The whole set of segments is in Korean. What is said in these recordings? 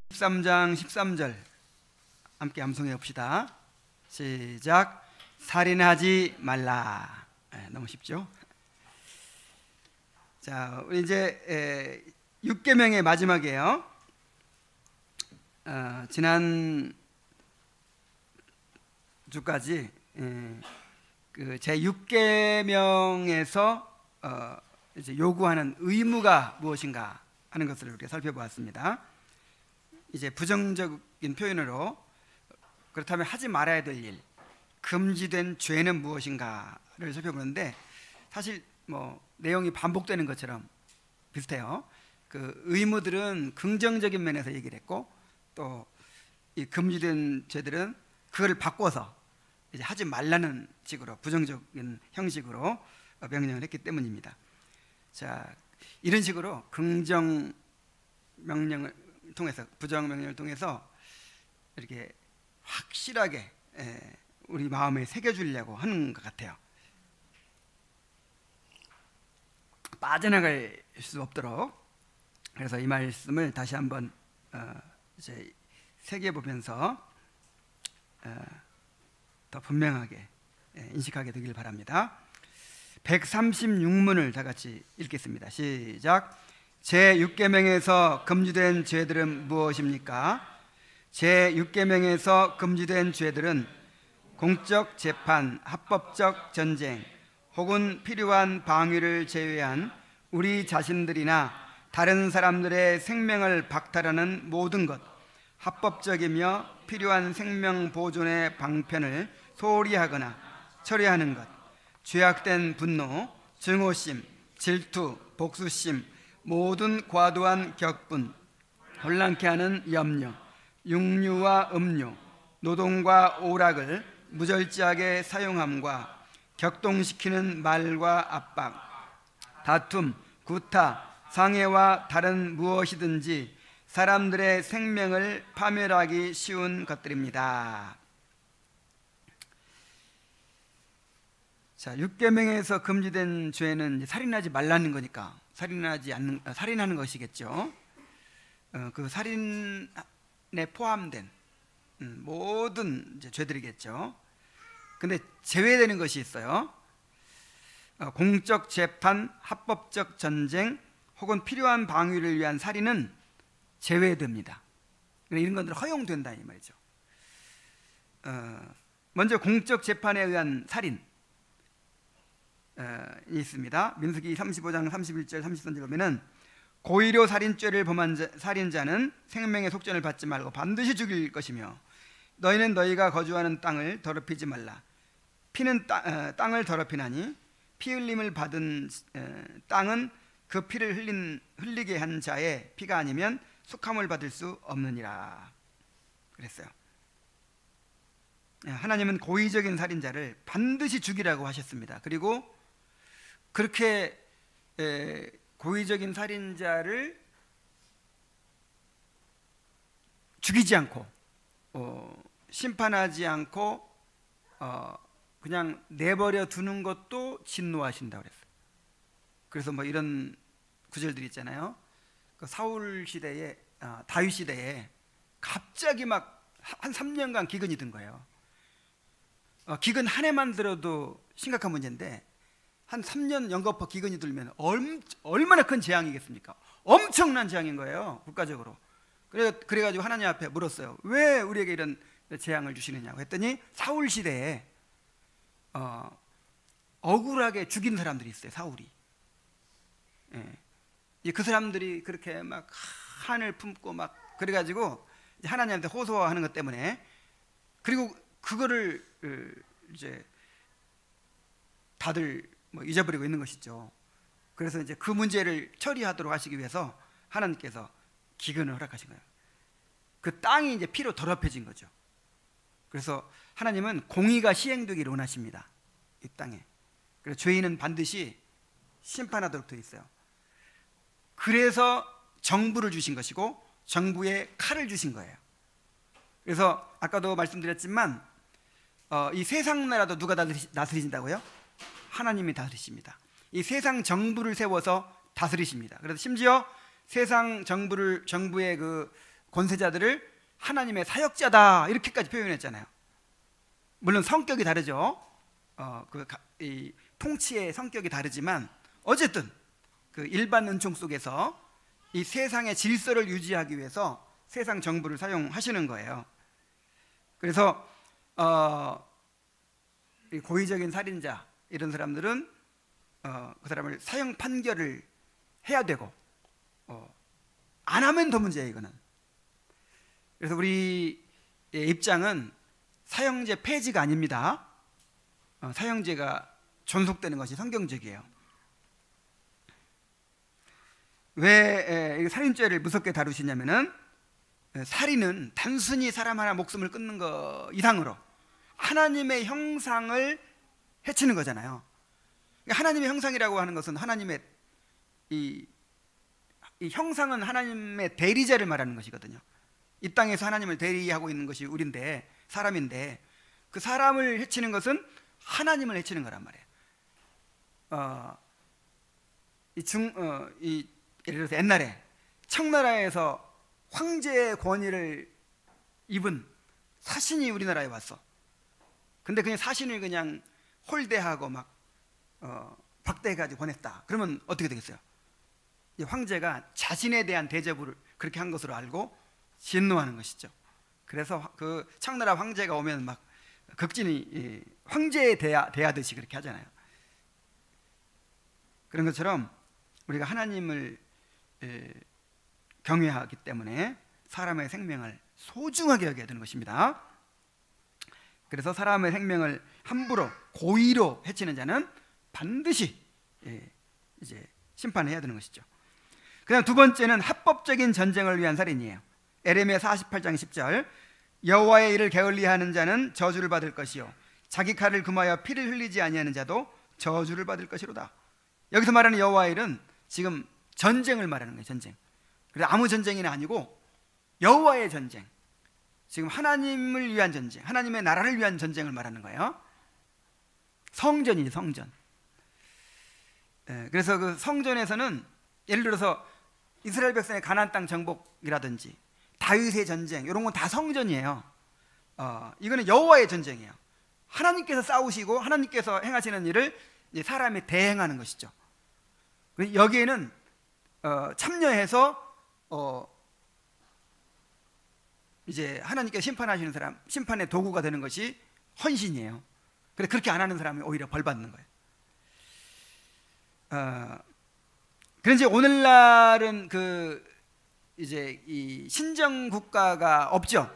13장 13절 함께 암송해 봅시다. 시작. 살인하지 말라. 너무 쉽죠? 자, 우리 이제 6계명의 마지막이에요. 지난 주까지 그 제 6계명에서 이제 요구하는 의무가 무엇인가 하는 것을 이렇게 살펴보았습니다. 이제 부정적인 표현으로 그렇다면 하지 말아야 될 일, 금지된 죄는 무엇인가를 살펴보는데, 사실 뭐 내용이 반복되는 것처럼 비슷해요. 그 의무들은 긍정적인 면에서 얘기를 했고, 또 이 금지된 죄들은 그걸 바꿔서 이제 하지 말라는 식으로 부정적인 형식으로 명령을 했기 때문입니다. 자, 이런 식으로 긍정 명령을 통해서 부정 명령을 통해서 이렇게 확실하게 우리 마음에 새겨주려고 하는 것 같아요. 빠져나갈 수 없도록. 그래서 이 말씀을 다시 한번 이제 새겨보면서 더 분명하게 인식하게 되길 바랍니다. 136문을 다 같이 읽겠습니다. 시작. 제6계명에서 금지된 죄들은 무엇입니까? 제6계명에서 금지된 죄들은 공적 재판, 합법적 전쟁, 혹은 필요한 방위를 제외한 우리 자신들이나 다른 사람들의 생명을 박탈하는 모든 것, 합법적이며 필요한 생명 보존의 방편을 소홀히 하거나 처리하는 것, 죄악된 분노, 증오심, 질투, 복수심, 모든 과도한 격분, 혼란케 하는 염려, 육류와 음료, 노동과 오락을 무절제하게 사용함과 격동시키는 말과 압박, 다툼, 구타, 상해와 다른 무엇이든지 사람들의 생명을 파멸하기 쉬운 것들입니다. 자, 6계명에서 금지된 죄는 살인하지 말라는 거니까 살인하는 것이겠죠. 그 살인에 포함된 모든 이제 죄들이겠죠. 근데 제외되는 것이 있어요. 공적 재판, 합법적 전쟁, 혹은 필요한 방위를 위한 살인은 제외됩니다. 이런 것들은 허용된다 이 말이죠. 먼저 공적 재판에 의한 살인이 있습니다. 민수기 35장 31절 33절 보면은 고의로 살인죄를 범한 살인자는 생명의 속전을 받지 말고 반드시 죽일 것이며, 너희는 너희가 거주하는 땅을 더럽히지 말라. 피는 땅을 더럽히나니 피 흘림을 받은 땅은 그 피를 흘리게 한 자의 피가 아니면 속함을 받을 수 없느니라 그랬어요. 하나님은 고의적인 살인자를 반드시 죽이라고 하셨습니다. 그리고 그렇게 고의적인 살인자를 죽이지 않고 심판하지 않고 그냥 내버려 두는 것도 진노하신다고 그랬어요. 그래서 뭐 이런 구절들이 있잖아요. 그 사울 시대에 다윗 시대에 갑자기 막 한 3년간 기근이 든 거예요. 기근 한 해만 들어도 심각한 문제인데 한 3년 연거푸 기근이 들면 얼마나 큰 재앙이겠습니까? 엄청난 재앙인 거예요, 국가적으로. 그래가지고 하나님 앞에 물었어요. 왜 우리에게 이런 재앙을 주시느냐고 했더니 사울 시대에 억울하게 죽인 사람들이 있어요, 사울이. 그 사람들이 그렇게 막 한을 품고 막 그래가지고 하나님한테 호소하는 것 때문에, 그리고 그거를 이제 다들 뭐 잊어버리고 있는 것이죠. 그래서 이제 그 문제를 처리하도록 하시기 위해서 하나님께서 기근을 허락하신 거예요. 그 땅이 이제 피로 더럽혀진 거죠. 그래서 하나님은 공의가 시행되기를 원하십니다, 이 땅에. 그래서 죄인은 반드시 심판하도록 되어 있어요. 그래서 정부를 주신 것이고 정부에 칼을 주신 거예요. 그래서 아까도 말씀드렸지만 이 세상 나라도 누가 다스리신다고요? 하나님이 다스리십니다. 이 세상 정부를 세워서 다스리십니다. 그래서 심지어 세상 정부의 그 권세자들을 하나님의 사역자다 이렇게까지 표현했잖아요. 물론 성격이 다르죠. 이 통치의 성격이 다르지만 어쨌든 그 일반 은총 속에서 이 세상의 질서를 유지하기 위해서 세상 정부를 사용하시는 거예요. 그래서 이 고의적인 살인자 이런 사람들은 그 사람을 사형 판결을 해야 되고 안 하면 더 문제예요, 이거는. 그래서 우리의 입장은 사형제 폐지가 아닙니다. 사형제가 존속되는 것이 성경적이에요. 왜 살인죄를 무섭게 다루시냐면은 살인은 단순히 사람 하나 목숨을 끊는 것 이상으로 하나님의 형상을 해치는 거잖아요. 하나님의 형상이라고 하는 것은 하나님의 이 형상은 하나님의 대리자를 말하는 것이거든요. 이 땅에서 하나님을 대리하고 있는 것이 우리인데, 사람인데, 그 사람을 해치는 것은 하나님을 해치는 거란 말이에요. 예를 들어서 옛날에 청나라에서 황제의 권위를 입은 사신이 우리나라에 왔어. 근데 그냥 사신을 그냥 홀대하고 막 박대해가지고 보냈다. 그러면 어떻게 되겠어요? 황제가 자신에 대한 대접을 그렇게 한 것으로 알고 진노하는 것이죠. 그래서 그 청나라 황제가 오면 막 극진히 황제에 대하듯이 그렇게 하잖아요. 그런 것처럼 우리가 하나님을 경외하기 때문에 사람의 생명을 소중하게 여겨야 되는 것입니다. 그래서 사람의 생명을 함부로 고의로 해치는 자는 반드시 이제 심판해야 되는 것이죠. 그다음 두 번째는 합법적인 전쟁을 위한 살인이에요. 에레미야 48장 10절 여호와의 일을 게을리하는 자는 저주를 받을 것이요 자기 칼을 금하여 피를 흘리지 아니하는 자도 저주를 받을 것이로다. 여기서 말하는 여호와의 일은 지금 전쟁을 말하는 거예요. 전쟁. 그래서 아무 전쟁이 아니고 여호와의 전쟁, 지금 하나님을 위한 전쟁, 하나님의 나라를 위한 전쟁을 말하는 거예요. 성전이죠, 성전. 그래서 그 성전에서는 예를 들어서 이스라엘 백성의 가나안 땅 정복이라든지 다윗의 전쟁 이런 건 다 성전이에요. 이거는 여호와의 전쟁이에요. 하나님께서 싸우시고 하나님께서 행하시는 일을 이제 사람이 대행하는 것이죠. 여기에는 참여해서 이제 하나님께서 심판하시는 사람, 심판의 도구가 되는 것이 헌신이에요. 그래서 그렇게 안 하는 사람이 오히려 벌 받는 거예요. 그런데 오늘날은 이제 이 신정 국가가 없죠.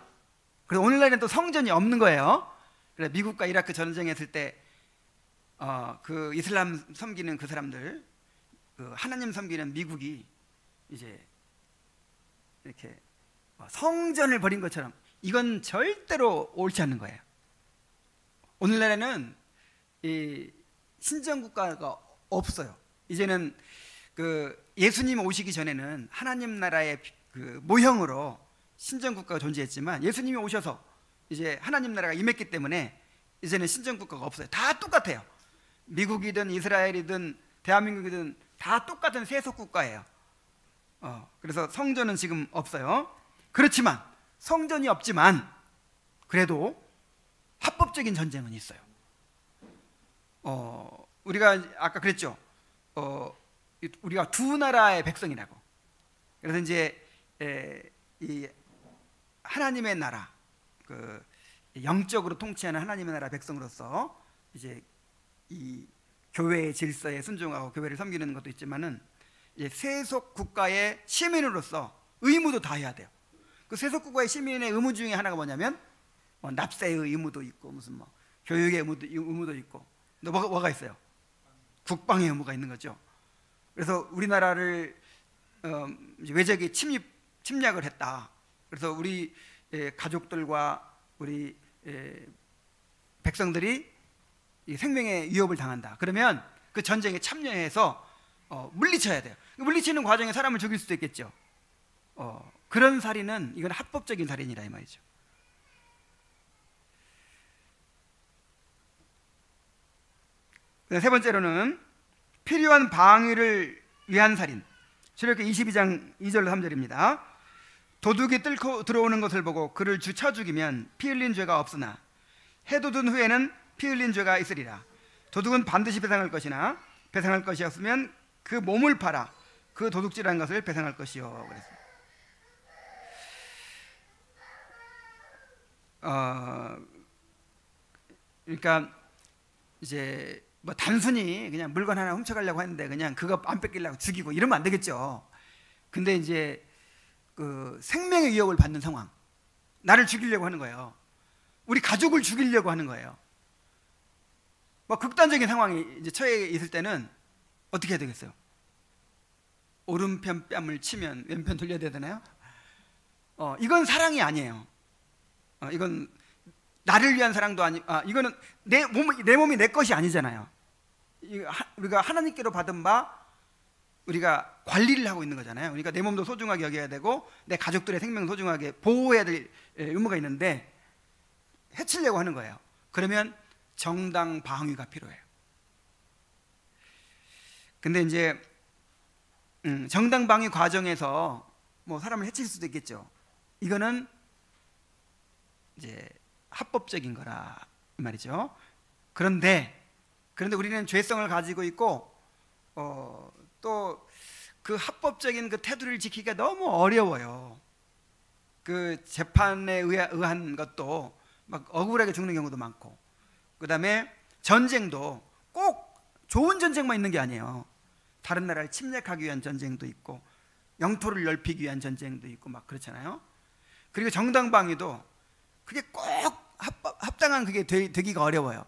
그래서 오늘날에는 또 성전이 없는 거예요. 그래서 미국과 이라크 전쟁했을 때 그 이슬람 섬기는 그 사람들, 그 하나님 섬기는 미국이 이제 이렇게 성전을 버린 것처럼, 이건 절대로 옳지 않는 거예요. 오늘날에는 이 신정 국가가 없어요. 이제는 그 예수님 오시기 전에는 하나님 나라의 그 모형으로 신정 국가가 존재했지만 예수님이 오셔서 이제 하나님 나라가 임했기 때문에 이제는 신정 국가가 없어요. 다 똑같아요. 미국이든 이스라엘이든 대한민국이든 다 똑같은 세속 국가예요. 그래서 성전은 지금 없어요. 그렇지만 성전이 없지만 그래도 합법적인 전쟁은 있어요. 우리가 아까 그랬죠. 우리가 두 나라의 백성이라고. 그래서 이제 이 하나님의 나라, 그 영적으로 통치하는 하나님의 나라 백성으로서 이제 이 교회의 질서에 순종하고 교회를 섬기는 것도 있지만은 이제 세속 국가의 시민으로서 의무도 다 해야 돼요. 그 세속 국가의 시민의 의무 중에 하나가 뭐냐면 납세의 의무도 있고 무슨 교육의 의무도 있고, 또 뭐가 있어요? 국방의 의무가 있는 거죠. 그래서 우리나라를 외적이 침략을 했다. 그래서 우리 가족들과 우리 백성들이 생명의 위협을 당한다. 그러면 그 전쟁에 참여해서 물리쳐야 돼요. 물리치는 과정에 사람을 죽일 수도 있겠죠. 그런 살인은 이건 합법적인 살인이라 이 말이죠. 세 번째로는 필요한 방위를 위한 살인. 출애굽기 22장 2절로 3절입니다. 도둑이 뚫고 들어오는 것을 보고 그를 쳐 죽이면 피 흘린 죄가 없으나 해 돋은 후에는 피 흘린 죄가 있으리라. 도둑은 반드시 배상할 것이나 배상할 것이 없으면 그 몸을 팔아 그 도둑질한 것을 배상할 것이요. 그랬습니다. 그러니까 이제 뭐 단순히 그냥 물건 하나 훔쳐가려고 했는데 그냥 그거 안 뺏기려고 죽이고 이러면 안 되겠죠. 근데 이제 그 생명의 위협을 받는 상황, 나를 죽이려고 하는 거예요. 우리 가족을 죽이려고 하는 거예요. 뭐 극단적인 상황이 이제 처해 있을 때는 어떻게 해야 되겠어요? 오른편 뺨을 치면 왼편 돌려야 되나요? 이건 사랑이 아니에요. 이건 나를 위한 사랑도 아니. 이거는 내 몸이 내 것이 아니잖아요. 우리가 하나님께로 받은 바 우리가 관리를 하고 있는 거잖아요. 그러니까 내 몸도 소중하게 여겨야 되고 내 가족들의 생명 소중하게 보호해야 될 의무가 있는데 해치려고 하는 거예요. 그러면 정당 방위가 필요해요. 근데 이제 정당 방위 과정에서 뭐 사람을 해칠 수도 있겠죠. 이거는 이제 합법적인 거라 이 말이죠. 그런데 우리는 죄성을 가지고 있고 또 그 합법적인 그 태도를 지키기가 너무 어려워요. 그 재판에 의한 것도 막 억울하게 죽는 경우도 많고, 그 다음에 전쟁도 꼭 좋은 전쟁만 있는 게 아니에요. 다른 나라를 침략하기 위한 전쟁도 있고 영토를 넓히기 위한 전쟁도 있고 막 그렇잖아요. 그리고 정당방위도 그게 꼭 합당한 그게 되기가 어려워요.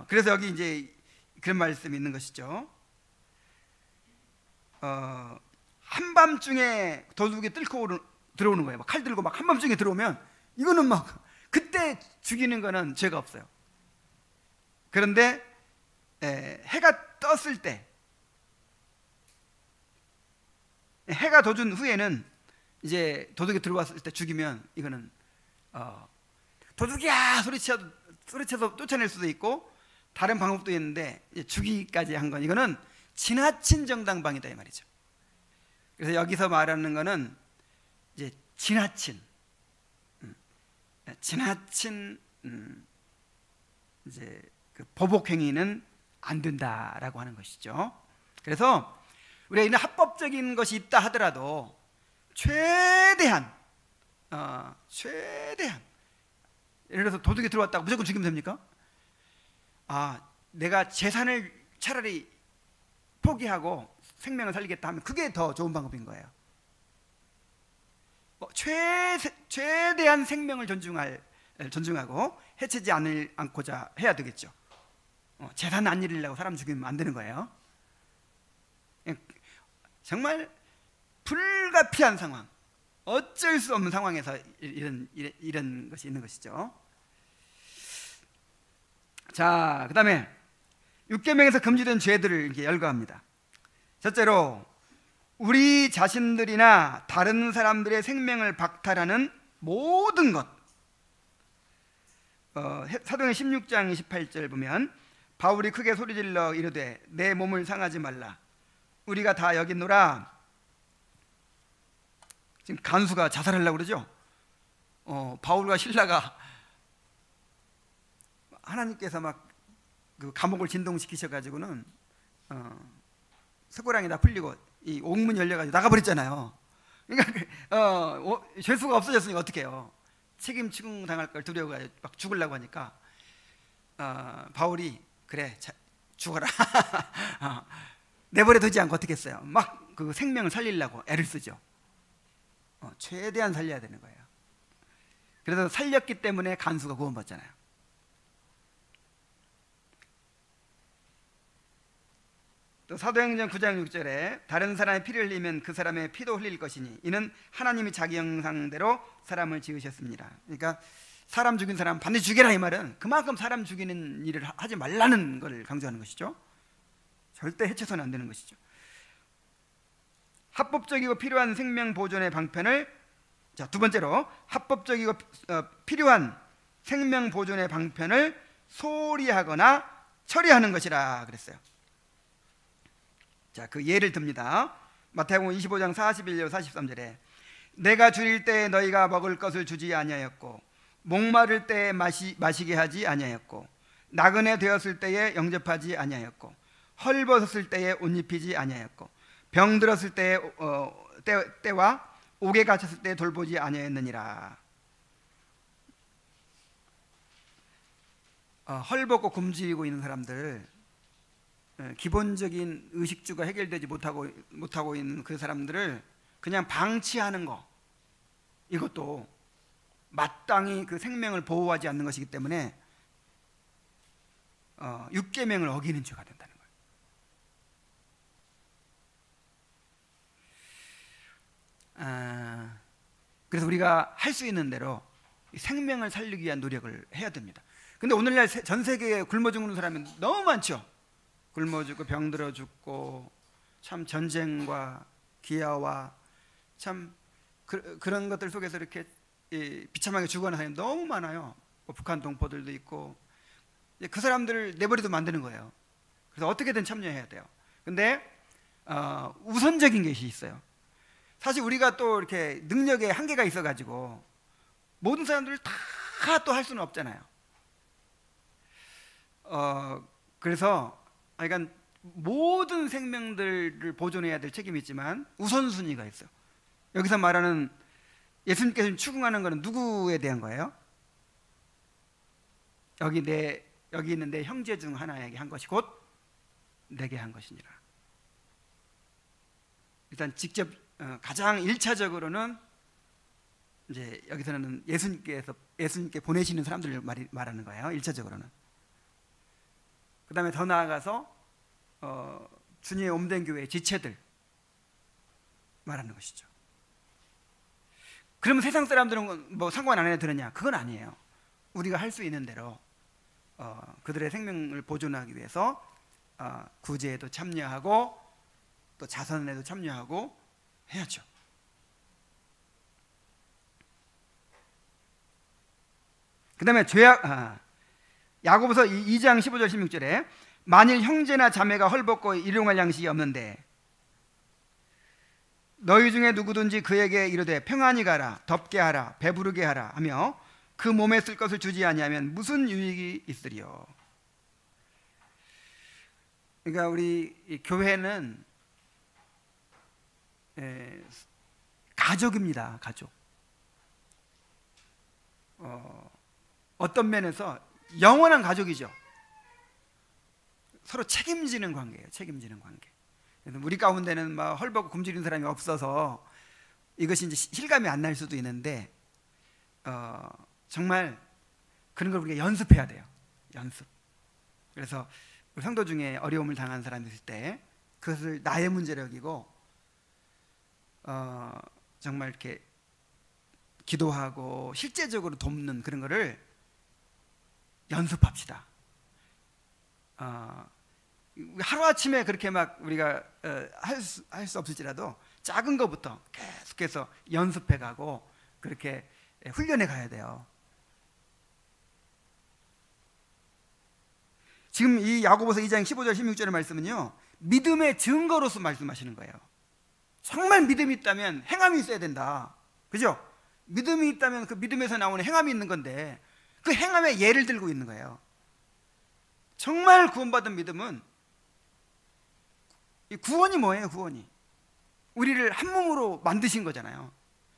그래서 여기 이제 그런 말씀이 있는 것이죠. 한밤중에 도둑이 뚫고 들어오는 거예요. 막 칼 들고 막 한밤중에 들어오면 이거는 막 그때 죽이는 거는 죄가 없어요. 그런데 해가 떴을 때, 해가 돋은 후에는 이제 도둑이 들어왔을 때 죽이면 이거는 도둑이야 소리쳐서 쫓아낼 수도 있고 다른 방법도 있는데 죽이기까지 한 건 이거는 지나친 정당방위다 이 말이죠. 그래서 여기서 말하는 거는 이제 지나친 이제 그 보복 행위는 안 된다라고 하는 것이죠. 그래서 우리가 이런 합법적인 것이 있다 하더라도 최대한 예를 들어서 도둑이 들어왔다고 무조건 죽이면 됩니까? 내가 재산을 차라리 포기하고 생명을 살리겠다 하면 그게 더 좋은 방법인 거예요. 최대한 생명을 존중하고 해치지 않고자 해야 되겠죠. 재산 안 잃으려고 사람 죽이면 안 되는 거예요. 정말 불가피한 상황, 어쩔 수 없는 상황에서 이런 것이 있는 것이죠. 자, 그 다음에 6계명에서 금지된 죄들을 이렇게 열거합니다. 첫째로 우리 자신들이나 다른 사람들의 생명을 박탈하는 모든 것. 사도행전 16장 28절 보면 바울이 크게 소리질러 이르되 내 몸을 상하지 말라 우리가 다 여기 있노라. 지금 간수가 자살하려고 그러죠. 바울과 실라가 하나님께서 막 그 감옥을 진동시키셔가지고는 석고랑이 다 풀리고 이 옥문 열려가지고 나가버렸잖아요. 그러니까 죄수가 없어졌으니까 어떻게 해요? 책임 추궁당할 걸 두려워가지고 막 죽으려고 하니까 바울이 그래 죽어라 내버려 두지 않고 어떻게 했어요? 막 그 생명을 살리려고 애를 쓰죠. 최대한 살려야 되는 거예요. 그래서 살렸기 때문에 간수가 구원받잖아요. 또 사도행전 9장 6절에 다른 사람의 피를 흘리면 그 사람의 피도 흘릴 것이니 이는 하나님이 자기 형상대로 사람을 지으셨습니다. 그러니까 사람 죽인 사람 반드시 죽여라 이 말은 그만큼 사람 죽이는 일을 하지 말라는 걸 강조하는 것이죠. 절대 해쳐서는 안 되는 것이죠. 합법적이고 필요한 생명 보존의 방편을, 자, 두 번째로 합법적이고 필요한 생명 보존의 방편을 소홀히 하거나 처리하는 것이라 그랬어요. 자, 그 예를 듭니다. 마태복음 25장 41절 43절에 내가 줄일 때에 너희가 먹을 것을 주지 아니하였고 목마를 때에 마시게 하지 아니하였고 나그네 되었을 때에 영접하지 아니하였고 헐벗었을 때에 옷 입히지 아니하였고 병들었을 때와 옥에 갇혔을 때 돌보지 아니하였느니라. 헐벗고 굶주리고 있는 사람들, 기본적인 의식주가 해결되지 못하고 있는 그 사람들을 그냥 방치하는 거, 이것도 마땅히 그 생명을 보호하지 않는 것이기 때문에 육계명을 어기는 죄가 된다는 거예요. 그래서 우리가 할 수 있는 대로 생명을 살리기 위한 노력을 해야 됩니다. 근데 오늘날 전 세계에 굶어 죽는 사람이 너무 많죠. 굶어 죽고 병들어 죽고, 참 전쟁과 기아와 참 그런 것들 속에서 이렇게 비참하게 죽어가는 사람이 너무 많아요. 북한 동포들도 있고. 그 사람들을 내버려두면 안 되는 거예요. 그래서 어떻게든 참여해야 돼요. 근데 우선적인 것이 있어요. 사실 우리가 또 이렇게 능력에 한계가 있어가지고 모든 사람들을 다 또 할 수는 없잖아요. 그래서 그러니까 모든 생명들을 보존해야 될 책임이 있지만 우선순위가 있어요. 여기서 말하는 예수님께서 추궁하는 것은 누구에 대한 거예요? 여기 있는 내 형제 중 하나에게 한 것이 곧 내게 한 것이니라. 일단 직접 가장 1차적으로는 이제 여기서는 예수님께 보내시는 사람들을 말하는 거예요. 1차적으로는. 그 다음에 더 나아가서 주님의 몸된 교회의 지체들 말하는 것이죠. 그러면 세상 사람들은 뭐 상관 안 해도 되느냐? 그건 아니에요. 우리가 할 수 있는 대로 그들의 생명을 보존하기 위해서 구제에도 참여하고 또 자선에도 참여하고 해야죠. 그 다음에 야고보서 2장 15절 16절에 만일 형제나 자매가 헐벗고 일용할 양식이 없는데 너희 중에 누구든지 그에게 이르되 평안히 가라, 덥게 하라, 배부르게 하라 하며 그 몸에 쓸 것을 주지 아니하면 무슨 유익이 있으리요. 그러니까 우리 교회는 가족입니다. 가족. 어떤 면에서 영원한 가족이죠. 서로 책임지는 관계예요. 책임지는 관계. 그래서 우리 가운데는 막 헐벗고 굶주리는 사람이 없어서 이것이 이제 실감이 안 날 수도 있는데 정말 그런 걸 우리가 연습해야 돼요. 연습. 그래서 우리 성도 중에 어려움을 당한 사람이 있을 때 그것을 나의 문제로 여기고 정말 이렇게 기도하고 실제적으로 돕는 그런 거를 연습합시다. 하루아침에 그렇게 막 우리가 할 수 없을지라도 작은 것부터 계속해서 연습해가고 그렇게 훈련해 가야 돼요. 지금 이 야고보서 2장 15절 16절의 말씀은요, 믿음의 증거로서 말씀하시는 거예요. 정말 믿음이 있다면 행함이 있어야 된다. 그죠? 믿음이 있다면 그 믿음에서 나오는 행함이 있는 건데 그 행함의 예를 들고 있는 거예요. 정말 구원받은 믿음은, 이 구원이 뭐예요? 구원이 우리를 한 몸으로 만드신 거잖아요.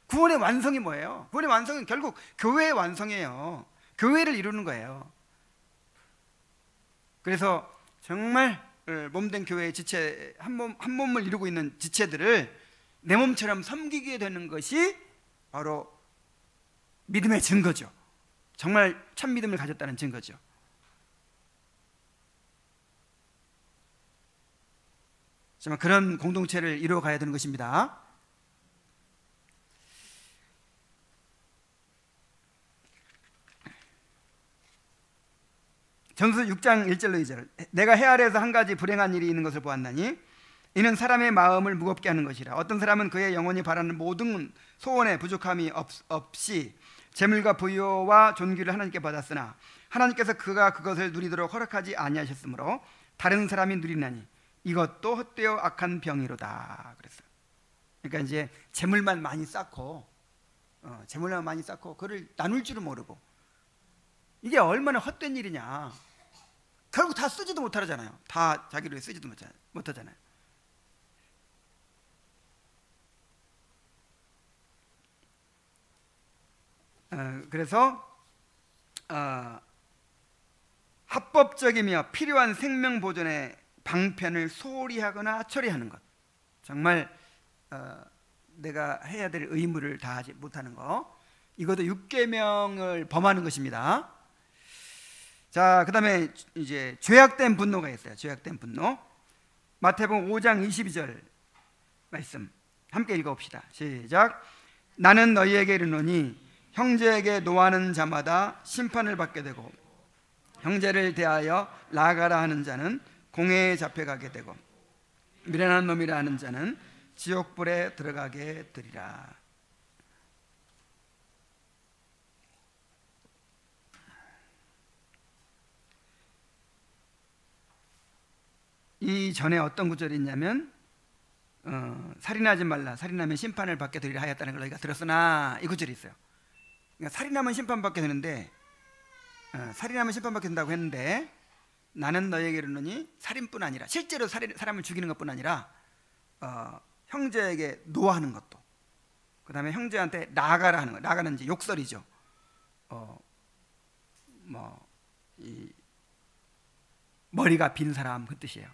구원의 완성이 뭐예요? 구원의 완성은 결국 교회의 완성이에요. 교회를 이루는 거예요. 그래서 정말 몸된 교회의 지체, 한 몸을 이루고 있는 지체들을 내 몸처럼 섬기게 되는 것이 바로 믿음의 증거죠. 정말 참 믿음을 가졌다는 증거죠. 정말 그런 공동체를 이루어 가야 되는 것입니다. 전서 6장 1절로 2절. 내가 해 아래에서 한 가지 불행한 일이 있는 것을 보았나니 이는 사람의 마음을 무겁게 하는 것이라. 어떤 사람은 그의 영혼이 바라는 모든 소원에 부족함이 없이 재물과 부유와 존귀를 하나님께 받았으나 하나님께서 그가 그것을 누리도록 허락하지 아니하셨으므로 다른 사람이 누리나니 이것도 헛되어 악한 병이로다 그랬어요. 그러니까 이제 재물만 많이 쌓고 그걸 나눌 줄은 모르고, 이게 얼마나 헛된 일이냐. 결국 다 쓰지도 못하잖아요. 다 자기를 쓰지도 못하잖아요. 그래서 합법적이며 필요한 생명 보존의 방편을 소홀히 하거나 처리하는 것, 정말 내가 해야 될 의무를 다하지 못하는 거, 이것도 육계명을 범하는 것입니다. 자, 그 다음에 이제 죄악된 분노가 있어요. 죄악된 분노. 마태복음 5장 22절 말씀 함께 읽어봅시다. 시작. 나는 너희에게 이르노니 형제에게 노하는 자마다 심판을 받게 되고 형제를 대하여 나아가라 하는 자는 공회에 잡혀가게 되고 미련한 놈이라 하는 자는 지옥불에 들어가게 되리라. 이 전에 어떤 구절이 있냐면 살인하지 말라, 살인하면 심판을 받게 되리라 하였다는 걸 너희가 들었으나, 이 구절이 있어요. 그러니까 살인하면 심판받게 되는데, 살인하면 심판받게 된다고 했는데, 나는 너희에게 이르노니 살인뿐 아니라, 실제로 사람을 죽이는 것뿐 아니라 형제에게 노하는 것도, 그 다음에 형제한테 나아가라 하는 거. 나아가는 이제 욕설이죠. 이 머리가 빈 사람, 그 뜻이에요.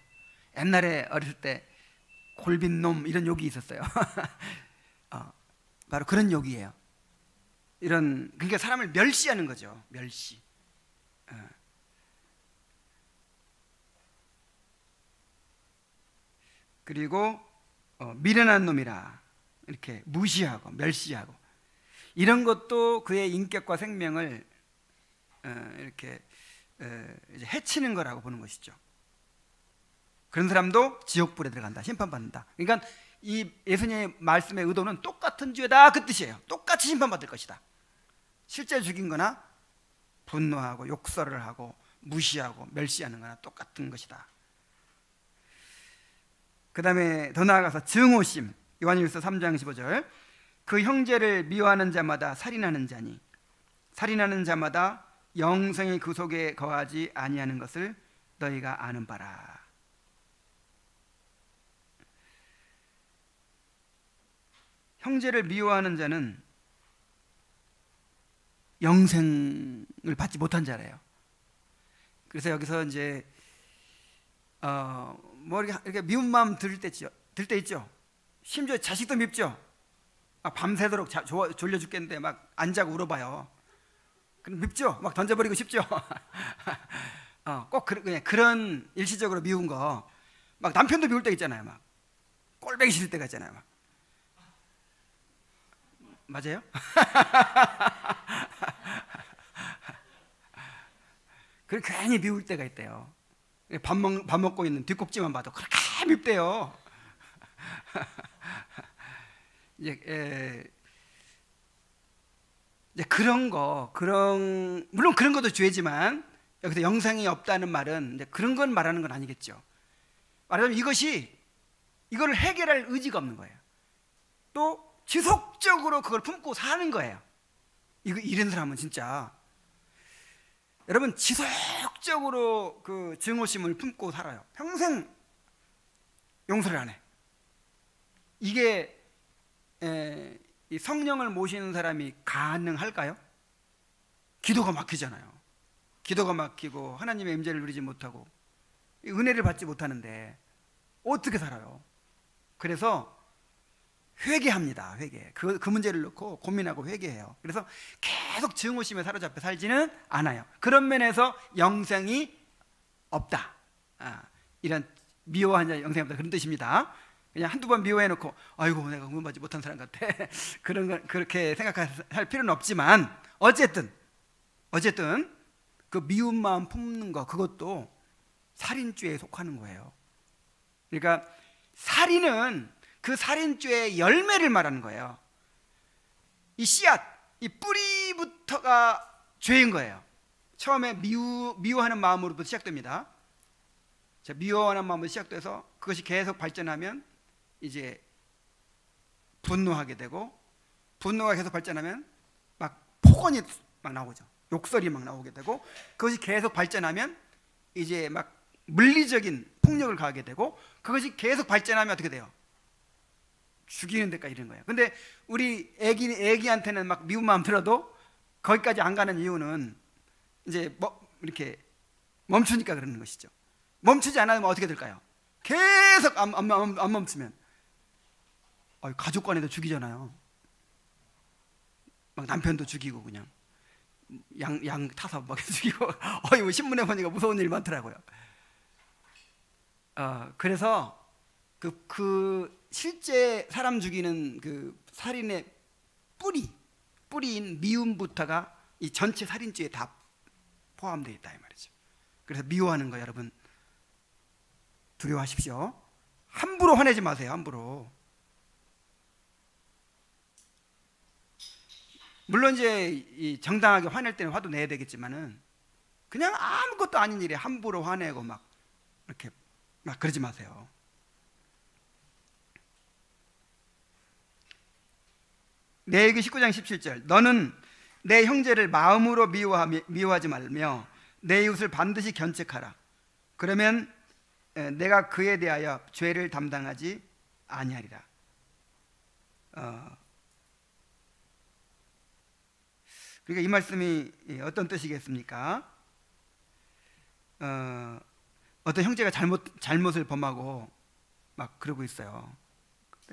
옛날에 어렸을 때 골빈 놈 이런 욕이 있었어요. 바로 그런 욕이에요. 그러니까 사람을 멸시하는 거죠. 멸시. 그리고 미련한 놈이라 이렇게 무시하고 멸시하고, 이런 것도 그의 인격과 생명을 이렇게 이제 해치는 거라고 보는 것이죠. 그런 사람도 지옥불에 들어간다, 심판받는다. 그러니까 이 예수님의 말씀의 의도는 똑같은 죄다, 그 뜻이에요. 똑같이 심판받을 것이다. 실제 죽인 거나 분노하고 욕설을 하고 무시하고 멸시하는 거나 똑같은 것이다. 그 다음에 더 나아가서 증오심, 요한일서 3장 15절. 그 형제를 미워하는 자마다 살인하는 자니 살인하는 자마다 영생이 그 속에 거하지 아니하는 것을 너희가 아는 바라. 형제를 미워하는 자는 영생을 받지 못한 자래요. 그래서 여기서 이제 뭐 이렇게 미운 마음 들 때 있죠. 심지어 자식도 밉죠. 밤새도록 졸려 죽겠는데 막 안 자고 울어봐요. 그럼 밉죠. 막 던져버리고 싶죠. 꼭 그런 일시적으로 미운 거. 막 남편도 미울 때 있잖아요. 막 꼴보기 싫을 때가 있잖아요. 막. 맞아요? 그래 괜히 미울 때가 있대요. 밥 먹고 있는 뒷꼭지만 봐도 그렇게 밉대요. 이제 물론 그런 것도 죄지만, 여기서 영생이 없다는 말은 이제 그런 건 말하는 건 아니겠죠. 말하자면 이거를 해결할 의지가 없는 거예요. 또 지속적으로 그걸 품고 사는 거예요. 이런 사람은 진짜, 여러분, 지속적으로 그 증오심을 품고 살아요. 평생 용서를 안 해. 이게 이 성령을 모시는 사람이 가능할까요? 기도가 막히잖아요. 기도가 막히고 하나님의 임재를 누리지 못하고 은혜를 받지 못하는데 어떻게 살아요? 그래서 회개합니다. 회개. 그 문제를 놓고 고민하고 회개해요. 그래서 계속 증오심에 사로잡혀 살지는 않아요. 그런 면에서 영생이 없다. 이런 미워한 자 영생이 없다, 그런 뜻입니다. 그냥 한두 번 미워해놓고 아이고 내가 구원받지 못한 사람 같아 그렇게 생각할 필요는 없지만, 어쨌든 그 미운 마음 품는 거, 그것도 살인죄에 속하는 거예요. 그러니까 살인은 그 살인죄의 열매를 말하는 거예요. 이 씨앗, 이 뿌리부터가 죄인 거예요. 처음에 미워하는 마음으로부터 시작됩니다. 자, 미워하는 마음으로 시작돼서 그것이 계속 발전하면 이제 분노하게 되고, 분노가 계속 발전하면 막 폭언이 막 나오죠. 욕설이 막 나오게 되고, 그것이 계속 발전하면 이제 막 물리적인 폭력을 가하게 되고, 그것이 계속 발전하면 어떻게 돼요? 죽이는 데까지 이르는 거예요. 근데 우리 애기한테는 막 미운 마음 들어도 거기까지 안 가는 이유는 이제 뭐 이렇게 멈추니까 그러는 것이죠. 멈추지 않으면 어떻게 될까요? 계속 안 멈추면 가족 간에도 죽이잖아요. 막 남편도 죽이고 그냥 양 타서 막 죽이고 뭐 신문에 보니까 무서운 일 많더라고요. 그래서 그 실제 사람 죽이는 그 살인의 뿌리인 미움부터가 이 전체 살인죄에 다 포함되어 있다 이 말이죠. 그래서 미워하는 거 여러분 두려워하십시오. 함부로 화내지 마세요. 함부로. 물론 이제 이 정당하게 화낼 때는 화도 내야 되겠지만은 그냥 아무것도 아닌 일에 함부로 화내고 막 이렇게 막 그러지 마세요. 레위기 19장 17절 너는 내 형제를 마음으로 미워하지 말며 내 이웃을 반드시 견책하라. 그러면 내가 그에 대하여 죄를 담당하지 아니하리라. 그러니까 이 말씀이 어떤 뜻이겠습니까? 어떤 형제가 잘못을 범하고 막 그러고 있어요.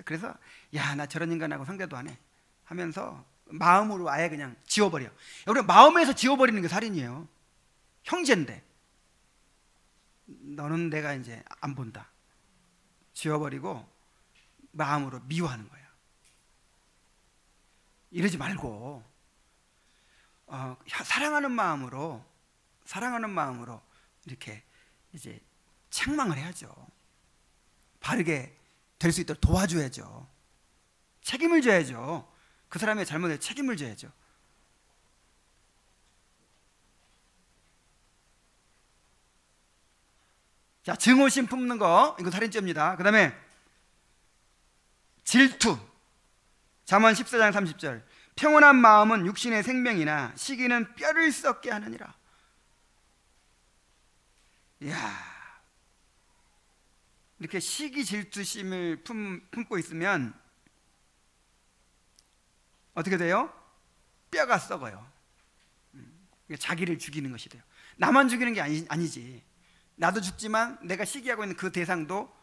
그래서 야, 나 저런 인간하고 상대도 안 해 하면서 마음으로 아예 그냥 지워버려. 여러분, 마음에서 지워버리는 게 살인이에요. 형제인데 너는 내가 이제 안 본다. 지워버리고 마음으로 미워하는 거야. 이러지 말고 사랑하는 마음으로 이렇게 이제 책망을 해야죠. 바르게 될 수 있도록 도와줘야죠. 책임을 져야죠. 그 사람의 잘못에 책임을 져야죠. 자, 증오심 품는 거, 이거 살인죄입니다. 그 다음에 질투. 잠언 14장 30절 평온한 마음은 육신의 생명이나 시기는 뼈를 썩게 하느니라. 이야, 이렇게 시기 질투심을 품고 있으면 어떻게 돼요? 뼈가 썩어요. 자기를 죽이는 것이 돼요. 나만 죽이는 게 아니지. 나도 죽지만 내가 시기하고 있는 그 대상도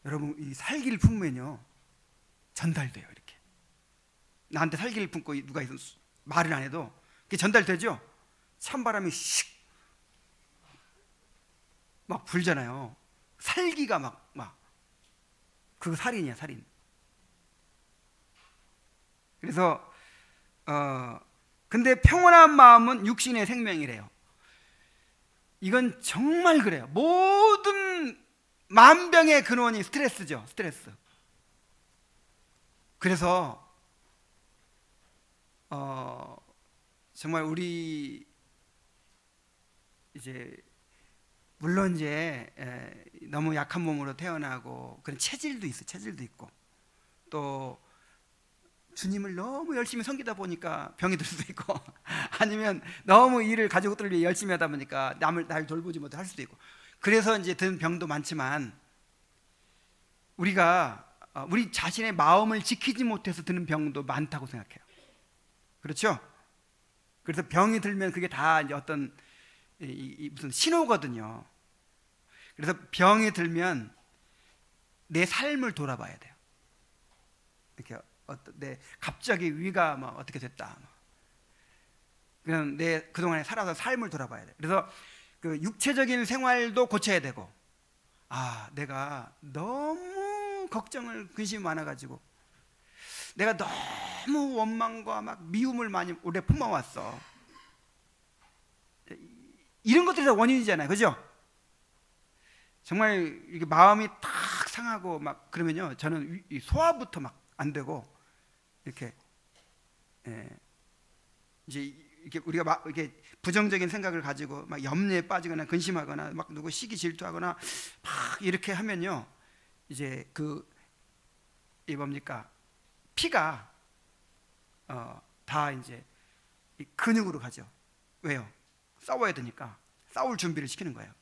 여러분 이 살기를 품으면요 전달돼요. 이렇게 나한테 살기를 품고 누가 말을 안 해도 그게 전달되죠. 찬바람이 슉 막 불잖아요. 살기가 막 그거 살인이야, 살인. 그래서 근데 평온한 마음은 육신의 생명이래요. 이건 정말 그래요. 모든 만병의 근원이 스트레스죠. 스트레스. 그래서 정말 우리 이제 물론 이제 너무 약한 몸으로 태어나고 그런 체질도 있어. 체질도 있고 또 주님을 너무 열심히 섬기다 보니까 병이 들 수도 있고 아니면 너무 일을 가족들을 위해 열심히 하다 보니까 날 돌보지 못해 할 수도 있고 그래서 이제 든 병도 많지만 우리가 우리 자신의 마음을 지키지 못해서 드는 병도 많다고 생각해요. 그렇죠? 그래서 병이 들면 그게 다 이제 어떤 무슨 신호거든요. 그래서 병이 들면 내 삶을 돌아봐야 돼요. 이렇게 내 갑자기 위가 막 어떻게 됐다. 그냥 내 그동안에 살아서 삶을 돌아봐야 돼. 그래서 그 육체적인 생활도 고쳐야 되고, 내가 너무 걱정을 근심이 많아가지고, 내가 너무 원망과 막 미움을 많이 오래 품어왔어. 이런 것들이 다 원인이잖아요, 그죠? 정말 이게 마음이 탁 상하고 막 그러면요, 저는 소화부터 막 안 되고 이렇게 이제 이렇게 우리가 막 이렇게 부정적인 생각을 가지고 막 염려에 빠지거나 근심하거나 막 누구 시기 질투하거나 막 이렇게 하면요, 이제 이 뭡니까 피가 다 이제 이 근육으로 가죠. 왜요? 싸워야 되니까 싸울 준비를 시키는 거예요.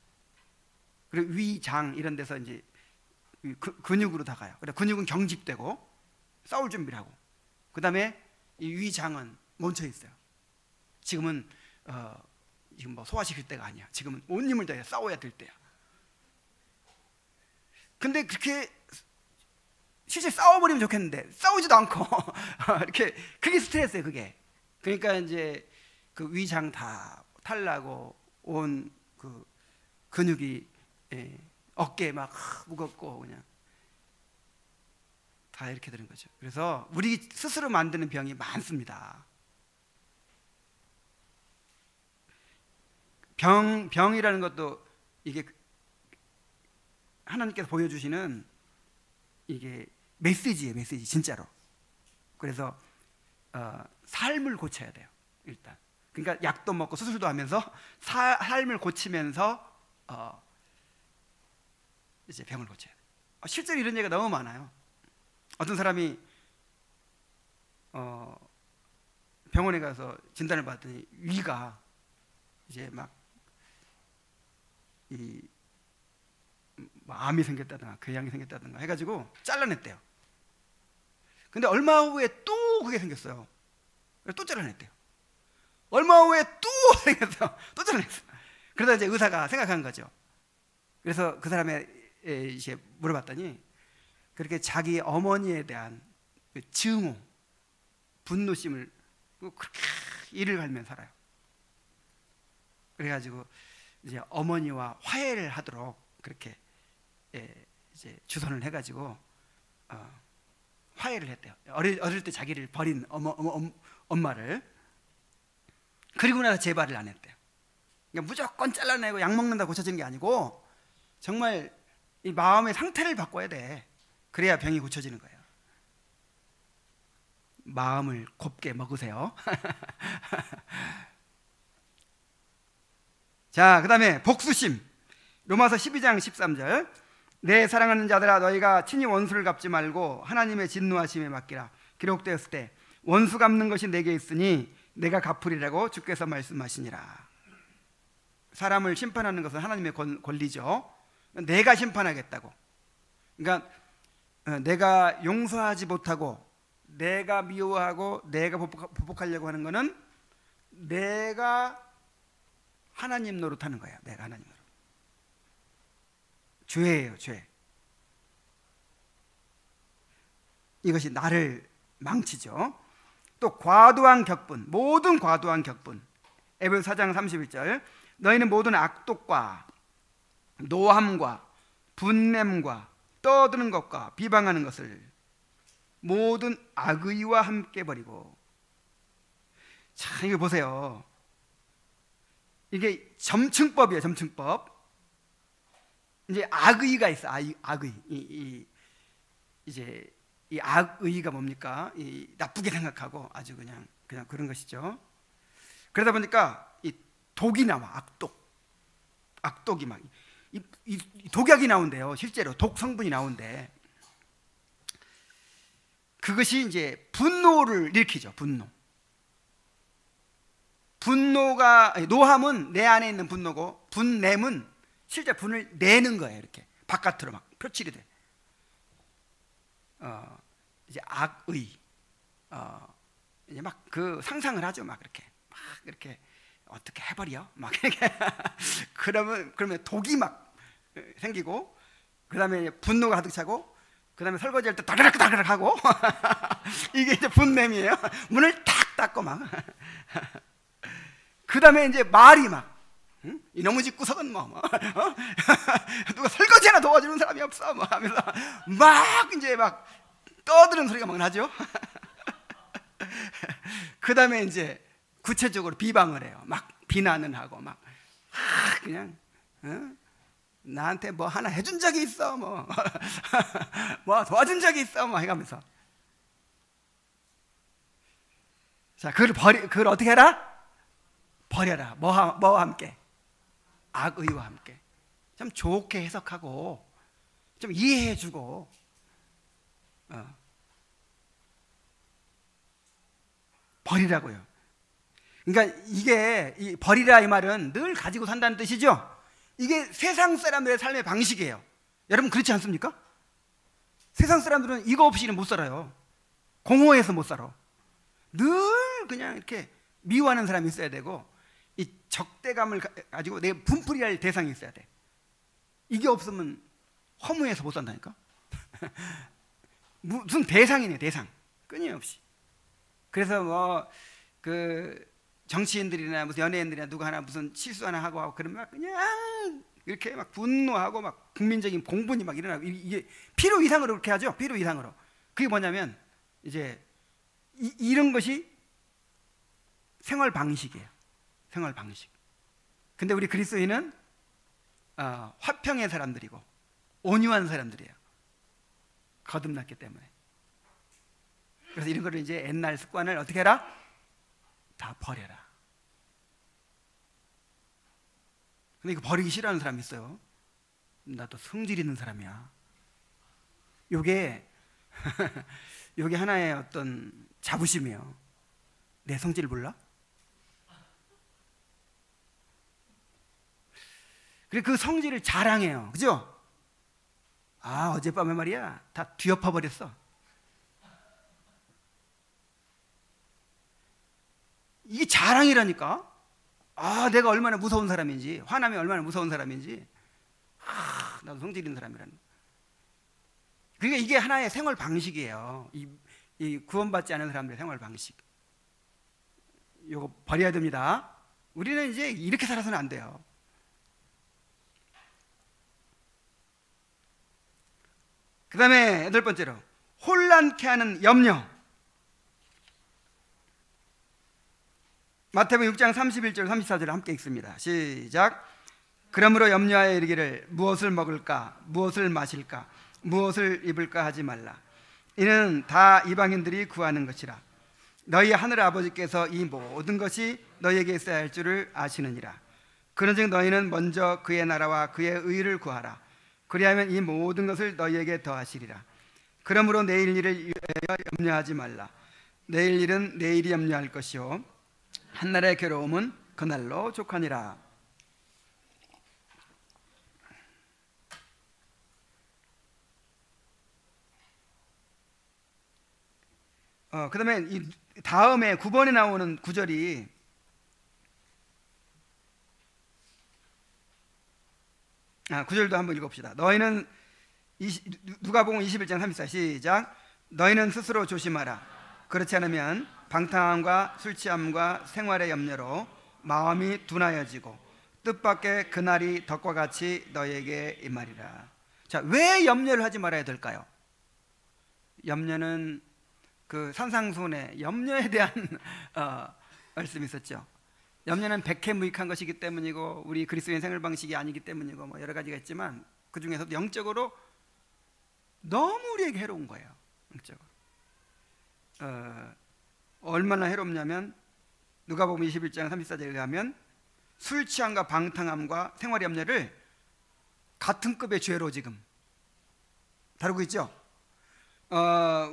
그리고 위, 장 이런 데서 이제 근육으로 다 가요. 그래 근육은 경직되고 싸울 준비를 하고, 그 다음에 이 위, 장은 멈춰 있어요. 지금은 지금 뭐 소화시킬 때가 아니야. 지금은 온 힘을 다해 싸워야 될 때야. 근데 그렇게 실제 싸워버리면 좋겠는데 싸우지도 않고 이렇게 그게 스트레스예요. 그게. 그러니까 이제 그 위장 다 탈나고 온 그 근육이 어깨에 막 무겁고 그냥 다 이렇게 되는 거죠. 그래서 우리 스스로 만드는 병이 많습니다. 병이라는 것도 이게 하나님께서 보여주시는 이게 메시지예요. 메시지 진짜로. 그래서 삶을 고쳐야 돼요. 일단 그러니까 약도 먹고 수술도 하면서 삶을 고치면서 이제 병을 고쳐야 돼요. 실제로 이런 얘기가 너무 많아요. 어떤 사람이 병원에 가서 진단을 받더니 위가 이제 막 암이 생겼다든가 궤양이 생겼다든가 해가지고 잘라냈대요. 근데 얼마 후에 또 그게 생겼어요. 그래서 또 잘라냈대요. 얼마 후에 또 생겼어요. 또 잘라냈어요. 그러다 이제 의사가 생각한 거죠. 그래서 그 사람의 이제 물어봤더니 그렇게 자기 어머니에 대한 그 증오, 분노심을 그렇게 이를 갈면 살아요. 그래가지고 이제 어머니와 화해를 하도록 그렇게 이제 주선을 해가지고 화해를 했대요. 어릴 때 자기를 버린 엄마를. 그리고 나서 재발을 안 했대요. 그러니까 무조건 잘라내고 약 먹는다 고쳐지는 게 아니고 정말 이 마음의 상태를 바꿔야 돼. 그래야 병이 고쳐지는 거예요. 마음을 곱게 먹으세요. 자, 그 다음에 복수심. 로마서 12장 13절. 내 사랑하는 자들아 너희가 친히 원수를 갚지 말고 하나님의 진노하심에 맡기라. 기록되었을 때 원수 갚는 것이 내게 있으니 내가 갚으리라고 주께서 말씀하시니라. 사람을 심판하는 것은 하나님의 권리죠. 내가 심판하겠다고. 그러니까 내가 용서하지 못하고 내가 미워하고 내가 보복하려고 하는 것은 내가 하나님 노릇하는 거예요. 내가 하나님 노릇. 죄예요, 죄. 이것이 나를 망치죠. 또 과도한 격분, 모든 과도한 격분. 에베소 4장 31절. 너희는 모든 악독과 노함과 분냄과 떠드는 것과 비방하는 것을 모든 악의와 함께 버리고. 자, 이거 보세요. 이게 점층법이에요. 점층법. 이제 악의가 있어. 악의. 이제 이 악의가 뭡니까? 이 나쁘게 생각하고 아주 그냥 그런 것이죠. 그러다 보니까 이 독이 나와. 악독이 막 이 독약이 나온대요. 실제로 독 성분이 나온대. 그것이 이제 분노를 일으키죠. 분노가, 노함은 내 안에 있는 분노고, 분냄은 실제 분을 내는 거예요. 이렇게 바깥으로 막 표출이 돼. 이제 악의, 이제 막 그 상상을 하죠. 막 이렇게 어떻게 해버려? 막 이렇게 그러면 독이 막 생기고, 그 다음에 분노가 가득 차고, 그 다음에 설거지할 때 다그락 하고 이게 이제 분냄이에요. 문을 탁 닫고 막. 그 다음에 이제 말이 막, 이 너무 집구석은 뭐, 누가 설거지 하나 도와주는 사람이 없어 뭐 하면서 막 이제 막 떠드는 소리가 막 나죠. 그 다음에 이제 구체적으로 비방을 해요. 막 비난을 하고 막 그냥 나한테 뭐 하나 해준 적이 있어 뭐 뭐 도와준 적이 있어 뭐 해가면서. 자, 그걸 어떻게 해라? 버려라. 뭐와 함께? 악의와 함께. 좀 좋게 해석하고 좀 이해해주고 버리라고요. 그러니까 이게 버리라 이 말은 늘 가지고 산다는 뜻이죠. 이게 세상 사람들의 삶의 방식이에요. 여러분 그렇지 않습니까? 세상 사람들은 이거 없이는 못 살아요. 공허해서 못 살아. 늘 그냥 이렇게 미워하는 사람이 있어야 되고, 이 적대감을 가지고 내가 분풀이할 대상이 있어야 돼. 이게 없으면 허무해서 못 산다니까. 무슨 대상이네, 대상. 끊임없이. 그래서 뭐 그 정치인들이나 무슨 연예인들이나 누가 하나 무슨 실수 하나 하고 그러면 그냥 이렇게 막 분노하고 막 국민적인 공분이 막 일어나고, 이게 필요 이상으로 그렇게 하죠. 필요 이상으로. 그게 뭐냐면 이제 이런 것이 생활 방식이에요. 생활 방식. 근데 우리 그리스도인은 화평의 사람들이고 온유한 사람들이에요. 거듭났기 때문에. 그래서 이런 거를 이제 옛날 습관을 어떻게 해라? 다 버려라. 근데 이거 버리기 싫어하는 사람이 있어요. 나도 성질 있는 사람이야. 요게 요게 하나의 어떤 자부심이에요. 내 성질 몰라? 그래, 그 성질을 자랑해요. 그죠? 아, 어젯밤에 말이야 다 뒤엎어 버렸어. 이게 자랑이라니까. 아, 내가 얼마나 무서운 사람인지, 화나면 얼마나 무서운 사람인지. 아, 나도 성질 있는 사람이라는. 그러니까 이게 하나의 생활 방식이에요. 이 구원받지 않은 사람들의 생활 방식. 이거 버려야 됩니다. 우리는 이제 이렇게 살아서는 안 돼요. 그 다음에 8번째로 혼란케 하는 염려. 마태복음 6장 31절 34절을 함께 읽습니다. 시작. 그러므로 염려하여 이르기를 무엇을 먹을까, 무엇을 마실까, 무엇을 입을까 하지 말라. 이는 다 이방인들이 구하는 것이라. 너희 하늘 아버지께서 이 모든 것이 너희에게 있어야 할 줄을 아시느니라. 그런즉 너희는 먼저 그의 나라와 그의 의를 구하라. 그리하면 이 모든 것을 너희에게 더하시리라. 그러므로 내일 일을 위하여 염려하지 말라. 내일 일은 내일이 염려할 것이요 한날의 괴로움은 그날로 족하니라. 그 다음에 이 다음에 9번에 나오는 구절이 구절도 한번 읽어봅시다. 너희는 누가복음 21장 34 시작. 너희는 스스로 조심하라. 그렇지 않으면 방탕함과 술 취함과 생활의 염려로 마음이 둔하여지고 뜻밖의 그날이 덕과 같이 너희에게 임하리라. 자, 왜 염려를 하지 말아야 될까요? 염려는 그 산상수훈의 염려에 대한 말씀이 있었죠. 염려는 백해무익한 것이기 때문이고 우리 그리스도인 생활 방식이 아니기 때문이고 뭐 여러 가지가 있지만 그 중에서도 영적으로 너무 우리에게 해로운 거예요. 영적으로. 얼마나 해롭냐면 누가복음 21장 34절에 가면 술 취함과 방탕함과 생활의 염려를 같은 급의 죄로 지금 다루고 있죠.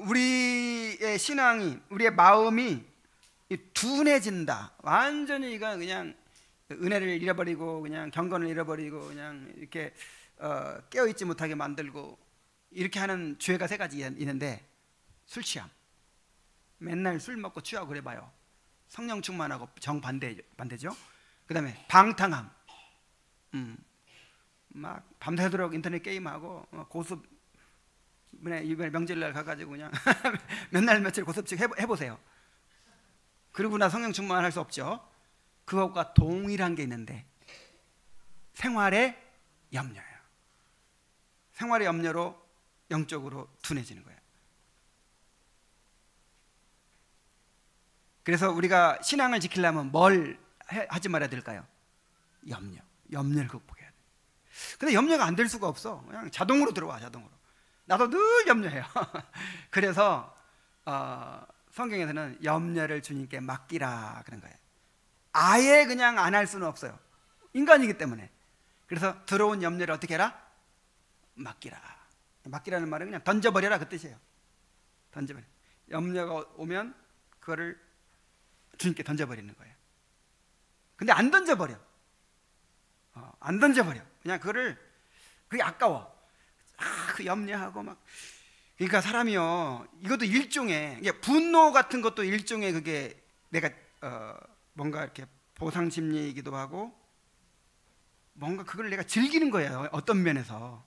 우리의 신앙이, 우리의 마음이 둔해진다. 완전히 이거 그냥 은혜를 잃어버리고 그냥 경건을 잃어버리고 그냥 이렇게 깨어있지 못하게 만들고 이렇게 하는 죄가 3가지 있는데, 술 취함, 맨날 술 먹고 취하고 그래봐요. 성령 충만하고 반대죠. 그 다음에 방탕함, 막 밤새도록 인터넷 게임하고 고습, 이번에 명절날 가가지고 그냥 몇날 며칠 고습식 해보세요. 그러고 나 성령 충만할 수 없죠. 그것과 동일한 게 있는데 생활의 염려예요. 생활의 염려로 영적으로 둔해지는 거예요. 그래서 우리가 신앙을 지키려면 뭘 하지 말아야 될까요? 염려를 극복해야 돼. 근데 염려가 안 될 수가 없어. 그냥 자동으로 들어와. 자동으로. 나도 늘 염려해요. 그래서 성경에서는 염려를 주님께 맡기라 그런 거예요. 아예 그냥 안 할 수는 없어요. 인간이기 때문에. 그래서 들어온 염려를 어떻게 해라? 맡기라. 맡기라는 말은 그냥 던져버려라 그 뜻이에요. 던져버려. 염려가 오면 그거를 주님께 던져버리는 거예요. 근데 안 던져버려. 안 던져버려. 그냥 그게 아까워. 그 염려하고 막. 그러니까 사람이요, 이것도 일종의, 분노 같은 것도 일종의 그게 내가 뭔가 이렇게 보상 심리이기도 하고, 뭔가 그걸 내가 즐기는 거예요. 어떤 면에서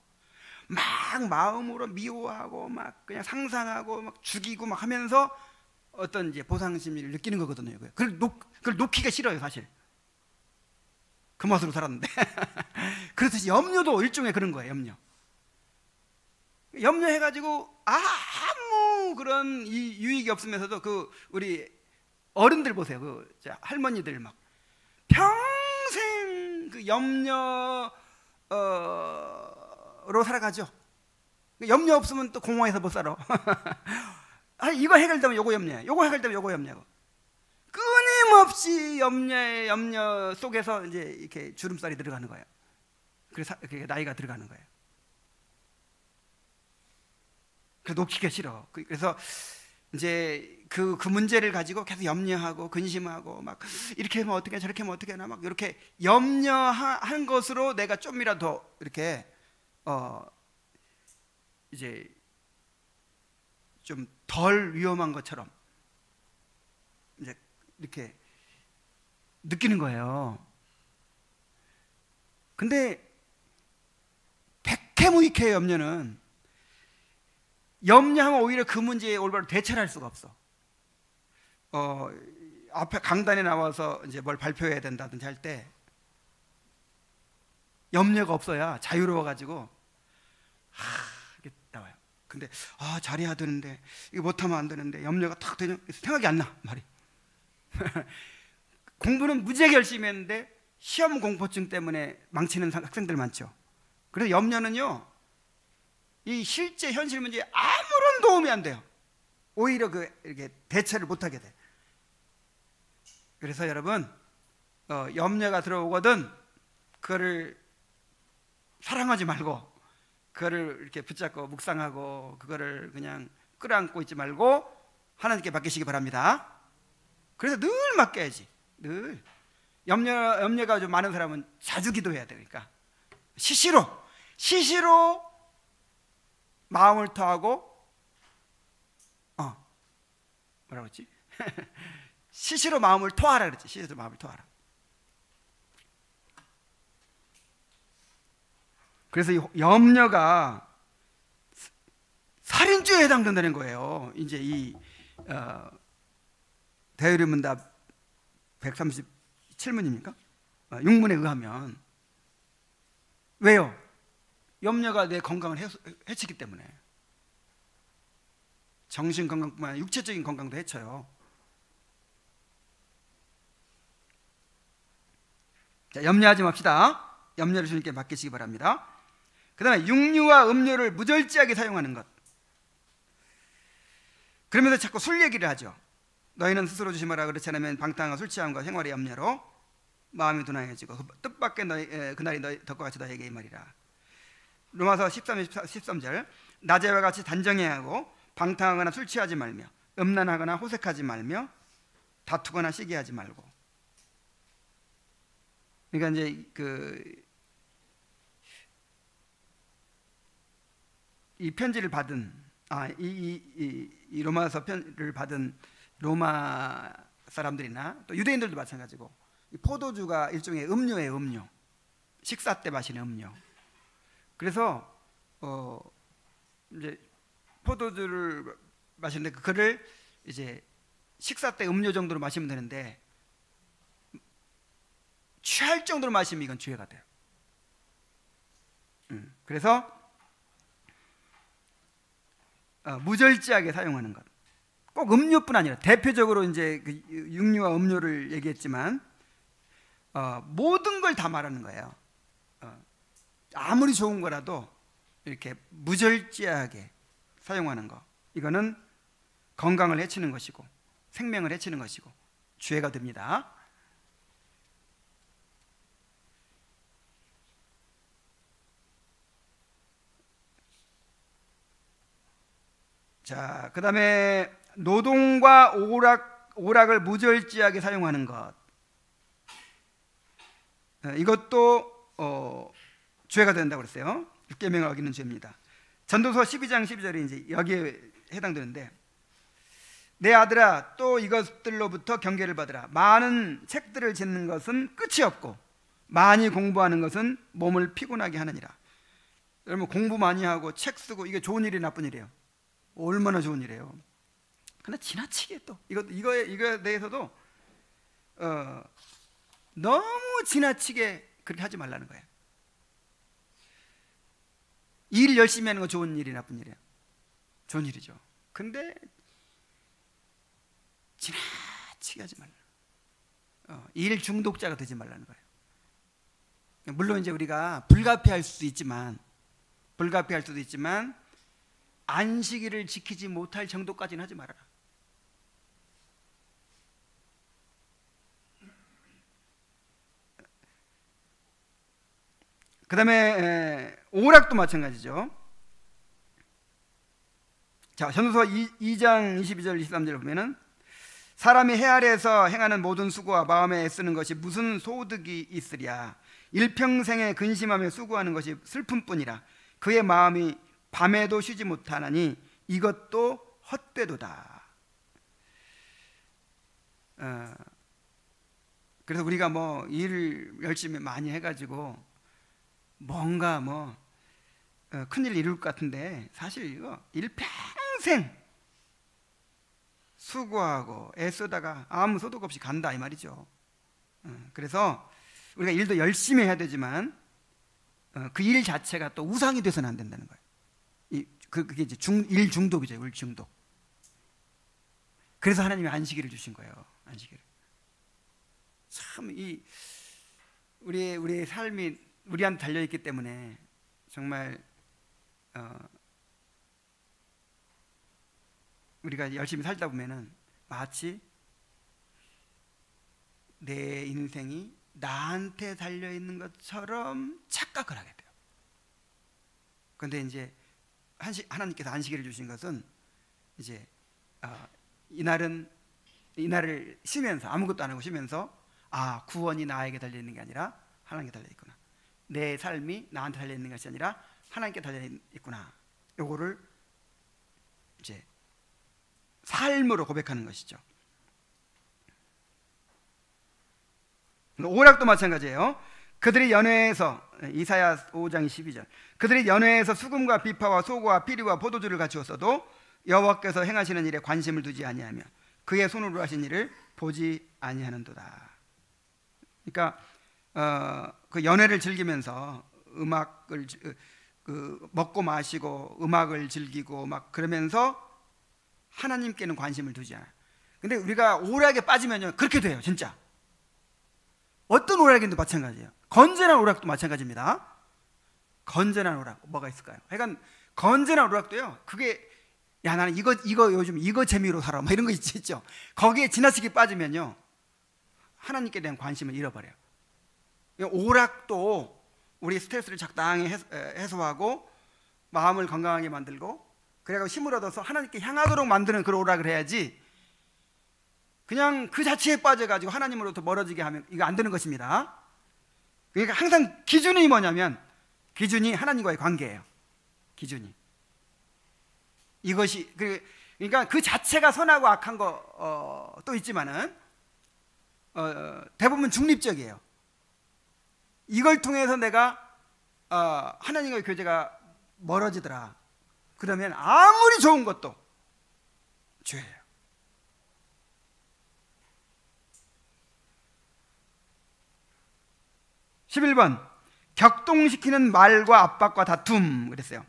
막 마음으로 미워하고 막 그냥 상상하고 막 죽이고 막 하면서 어떤 이제 보상 심리를 느끼는 거거든요. 그걸 놓기가 싫어요, 사실. 그 맛으로 살았는데. 그렇듯이 염려도 일종의 그런 거예요. 염려해가지고 아무 그런 유익이 없으면서도 우리 어른들 보세요. 할머니들 막 평생 그 염려로 살아가죠. 염려 없으면 또 공허해서 못 살아. 이거 해결되면 요거 염려해, 요거 해결되면 요거 염려하고, 끊임없이 염려 속에서 이제 이렇게 주름살이 들어가는 거예요. 그래서 나이가 들어가는 거예요. 그래서 놓기가 싫어. 그래서 이제 그 문제를 가지고 계속 염려하고 근심하고 막 이렇게 하면 어떻게, 저렇게 하면 어떻게 하나 막 이렇게 염려한 것으로 내가 좀이라도 이렇게 이제 좀 덜 위험한 것처럼 이제 이렇게 느끼는 거예요. 근데 백해무익해요. 염려하면 오히려 그 문제에 올바로 대처를 할 수가 없어. 앞에 강단에 나와서 이제 뭘 발표해야 된다든지 할 때 염려가 없어야 자유로워가지고 이렇게 나와요. 근데 잘해야 되는데, 이거 못하면 안 되는데, 염려가 탁 되냐, 생각이 안 나, 말이. 공부는 무지하게 열심히 했는데 시험 공포증 때문에 망치는 학생들 많죠. 그래서 염려는요, 이 실제 현실 문제에 아무런 도움이 안 돼요. 오히려 이렇게 대처를 못하게 돼. 그래서 여러분, 염려가 들어오거든 그거를 사랑하지 말고, 그거를 이렇게 붙잡고 묵상하고 그거를 그냥 끌어안고 있지 말고 하나님께 맡기시기 바랍니다. 그래서 늘 맡겨야지. 늘 염려가 좀 많은 사람은 자주 기도해야 되니까 시시로 마음을 토하고 뭐라고 했지? 시시로 마음을 토하라 그랬지. 시시로 마음을 토하라. 그래서 이 염려가 살인죄에 해당된다는 거예요. 이제 이 대의문답 137문입니까? 6문에 의하면. 왜요? 염려가 내 건강을 해치기 때문에. 정신 건강뿐만 아니라 육체적인 건강도 해쳐요. 자, 염려하지 맙시다. 염려를 주님께 맡기시기 바랍니다. 그 다음에 육류와 음료를 무절제하게 사용하는 것. 그러면서 자꾸 술 얘기를 하죠. 너희는 스스로 조심하라. 그렇지 않으면 방탕한 술 취함과 생활의 염려로 마음이 둔하여지고 뜻밖의 그날이 덕과 같이 너에게 임하리라. 로마서 13절 낮에와 같이 단정해야 하고 방탕하거나 술 취하지 말며 음란하거나 호색하지 말며 다투거나 시기하지 말고. 그러니까 이제 이 편지를 받은 이 로마서 편을 받은 로마 사람들이나 또 유대인들도 마찬가지고, 이 포도주가 일종의 음료예요. 음료. 식사 때 마시는 음료. 그래서 이제 포도주를 마시는데 그거를 이제 식사 때 음료 정도로 마시면 되는데 취할 정도로 마시면 이건 죄가 돼요. 그래서 무절제하게 사용하는 것. 꼭 음료뿐 아니라 대표적으로 이제 그 육류와 음료를 얘기했지만 모든 걸 다 말하는 거예요. 아무리 좋은 거라도 이렇게 무절제하게 사용하는 거, 이거는 건강을 해치는 것이고 생명을 해치는 것이고 죄가 됩니다. 자, 그 다음에 노동과 오락 오락을 무절제하게 사용하는 것, 이것도 죄가 된다고 그랬어요. 율계명을 어기는 죄입니다. 전도서 12장 12절이 이제 여기에 해당되는데, 내 아들아 또 이것들로부터 경계를 받으라. 많은 책들을 짓는 것은 끝이 없고 많이 공부하는 것은 몸을 피곤하게 하느니라. 여러분, 공부 많이 하고 책 쓰고 이게 좋은 일이 나쁜 일이에요? 얼마나 좋은 일이에요. 근데 지나치게 또 이거에 대해서도 너무 지나치게 그렇게 하지 말라는 거예요. 일 열심히 하는 거 좋은 일이 나쁜 일이에요? 좋은 일이죠. 근데 지나치게 하지 말라. 일 중독자가 되지 말라는 거예요. 물론 이제 우리가 불가피할 수도 있지만 안식일을 지키지 못할 정도까지는 하지 말아라. 그 다음에 오락도 마찬가지죠. 자, 전도서 2장 22절 23절 보면은, 사람이 해 아래에서 행하는 모든 수고와 마음에 애쓰는 것이 무슨 소득이 있으랴. 일평생에 근심하며 수고하는 것이 슬픔뿐이라. 그의 마음이 밤에도 쉬지 못하나니 이것도 헛되도다. 그래서 우리가 뭐 일을 열심히 많이 해가지고 뭔가 큰일 이룰 것 같은데, 사실 이거 일평생 수고하고 애쓰다가 아무 소득 없이 간다 이 말이죠. 그래서 우리가 일도 열심히 해야 되지만 그 일 자체가 또 우상이 돼서는 안 된다는 거예요. 그게 이제 일 중독이죠. 일 중독. 그래서 하나님이 안식일을 주신 거예요. 안식일. 참 우리의 삶이 우리한테 달려 있기 때문에 정말 우리가 열심히 살다 보면은 마치 내 인생이 나한테 달려 있는 것처럼 착각을 하게 돼요. 그런데 이제 하나님께서 안식일을 주신 것은 이제 이날을 쉬면서, 아무것도 안 하고 쉬면서, 구원이 나에게 달려 있는 게 아니라 하나님께 달려 있구나. 내 삶이 나한테 달려 있는 것이 아니라 하나님께 달려 있구나. 요거를 이제 삶으로 고백하는 것이죠. 오락도 마찬가지예요. 그들이 연회에서, 이사야 5장 12절, 그들이 연회에서 수금과 비파와 소고와 피리와 포도주를 갖추었어도 여호와께서 행하시는 일에 관심을 두지 아니하며 그의 손으로 하신 일을 보지 아니하는도다. 그러니까 그 연회를 즐기면서 음악을 먹고 마시고 음악을 즐기고 막 그러면서 하나님께는 관심을 두지 않아요. 근데 우리가 오락에 빠지면요 그렇게 돼요. 진짜 어떤 오락인도 마찬가지예요. 건전한 오락도 마찬가지입니다. 건전한 오락 뭐가 있을까요? 그러니까 건전한 오락도요, 그게 나는 이거 요즘 이거 재미로 살아 막 이런 거 있죠. 거기에 지나치게 빠지면요 하나님께 대한 관심을 잃어버려요. 오락도 우리 스트레스를 적당히 해소하고 마음을 건강하게 만들고 그래서 힘을 얻어서 하나님께 향하도록 만드는 그런 오락을 해야지, 그냥 그 자체에 빠져가지고 하나님으로부터 멀어지게 하면 이거 안 되는 것입니다. 그러니까 항상 기준이 뭐냐면, 기준이 하나님과의 관계예요. 기준이 이것이 그러니까 그 자체가 선하고 악한 거 또 있지만은 대부분 중립적이에요. 이걸 통해서 내가 하나님과의 교제가 멀어지더라 그러면 아무리 좋은 것도 죄예요. 11번 격동시키는 말과 압박과 다툼 그랬어요.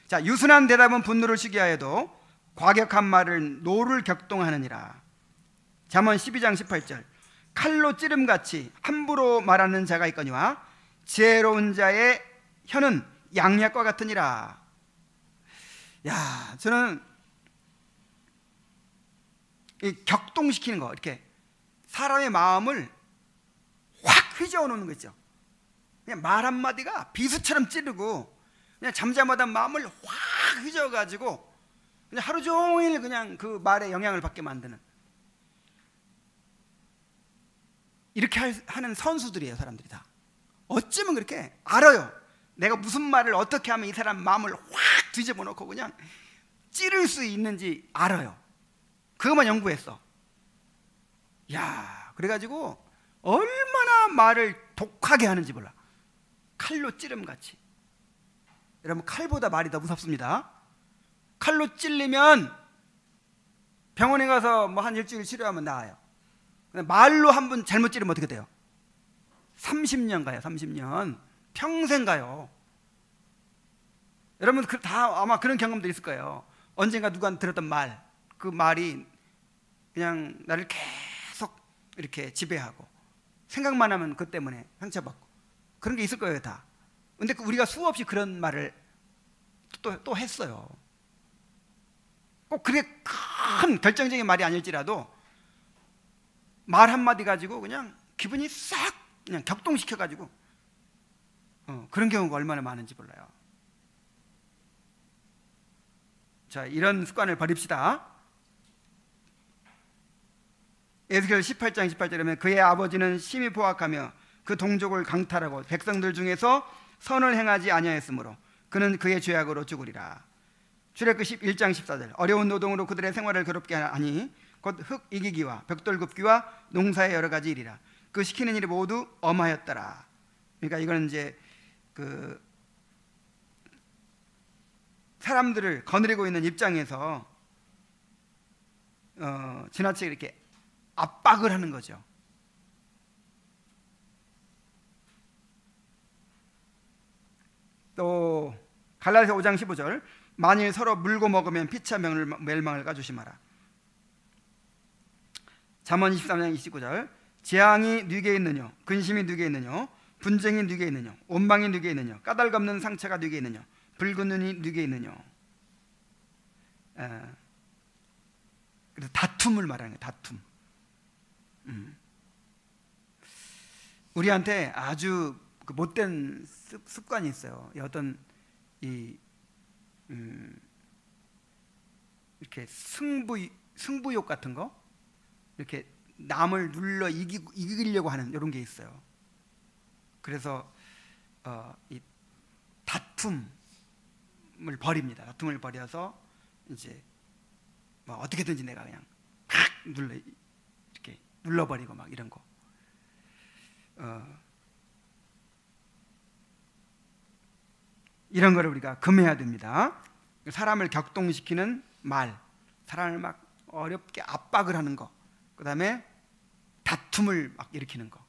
자, 유순한 대답은 분노를 쉬게 하여도 과격한 말은 노를 격동하느니라. 잠언 12장 18절 칼로 찌름같이 함부로 말하는 자가 있거니와 지혜로운 자의 혀는 양약과 같으니라. 야, 저는 이 격동시키는 거, 이렇게 사람의 마음을 확 휘저어 놓는 거 있죠. 그냥 말 한마디가 비수처럼 찌르고 그냥 잠잠하던 마음을 확 휘저어 가지고 그냥 하루 종일 그냥 그 말에 영향을 받게 만드는, 이렇게 하는 선수들이에요. 사람들이 다 어쩌면 그렇게 알아요. 내가 무슨 말을 어떻게 하면 이 사람 마음을 확 뒤집어 놓고 그냥 찌를 수 있는지 알아요. 그것만 연구했어. 야, 그래가지고 얼마나 말을 독하게 하는지 몰라. 칼로 찌름같이. 여러분, 칼보다 말이 더 무섭습니다. 칼로 찔리면 병원에 가서 뭐 한 일주일 치료하면 나아요. 말로 한 번 잘못 찌르면 어떻게 돼요? 30년 가요. 30년. 평생 가요. 여러분 다 아마 그런 경험도 있을 거예요. 언젠가 누가 들었던 말, 그 말이 그냥 나를 계속 이렇게 지배하고 생각만 하면 그 때문에 상처받고 그런 게 있을 거예요. 다. 근데 우리가 수없이 그런 말을 또 했어요. 꼭 그게 큰 결정적인 말이 아닐지라도 말 한마디 가지고 그냥 기분이 싹 그냥 격동시켜가지고 그런 경우가 얼마나 많은지 몰라요. 자, 이런 습관을 버립시다. 에스겔 18장 18절에 보면 그의 아버지는 심히 포악하며 그 동족을 강탈하고 백성들 중에서 선을 행하지 아니하였으므로 그는 그의 죄악으로 죽으리라. 출애굽 11장 14절 어려운 노동으로 그들의 생활을 괴롭게 하니 곧 흙 이기기와 벽돌 굽기와 농사의 여러 가지 일이라. 그 시키는 일이 모두 엄하였더라. 그러니까 이거는 이제 그 사람들을 거느리고 있는 입장에서 지나치게 이렇게 압박을 하는 거죠. 또 갈라디아서 5장 15절 만일 서로 물고 먹으면 피차 멸망을 가조심하라. 잠언 23장 29절 재앙이 누게 있느냐 근심이 누게 있느냐 분쟁이 누게 있느냐 원망이 누게 있느냐 까닭 없는 상처가 누게 있느냐 붉은 눈이 누게 있느냐. 그래서 다툼을 말하는 거예요. 다툼. 우리한테 아주 그 못된 습관이 있어요. 어떤 이렇게 승부욕 같은 거, 이렇게 남을 눌러 이기려고 하는 이런 게 있어요. 그래서 이 다툼을 버립니다. 다툼을 버려서 이제 뭐 어떻게든지 내가 그냥 팍 이렇게 눌러버리고 막 이런 거. 이런 거를 우리가 금해야 됩니다. 사람을 격동시키는 말, 사람을 막 어렵게 압박을 하는 거, 그 다음에 다툼을 막 일으키는 거.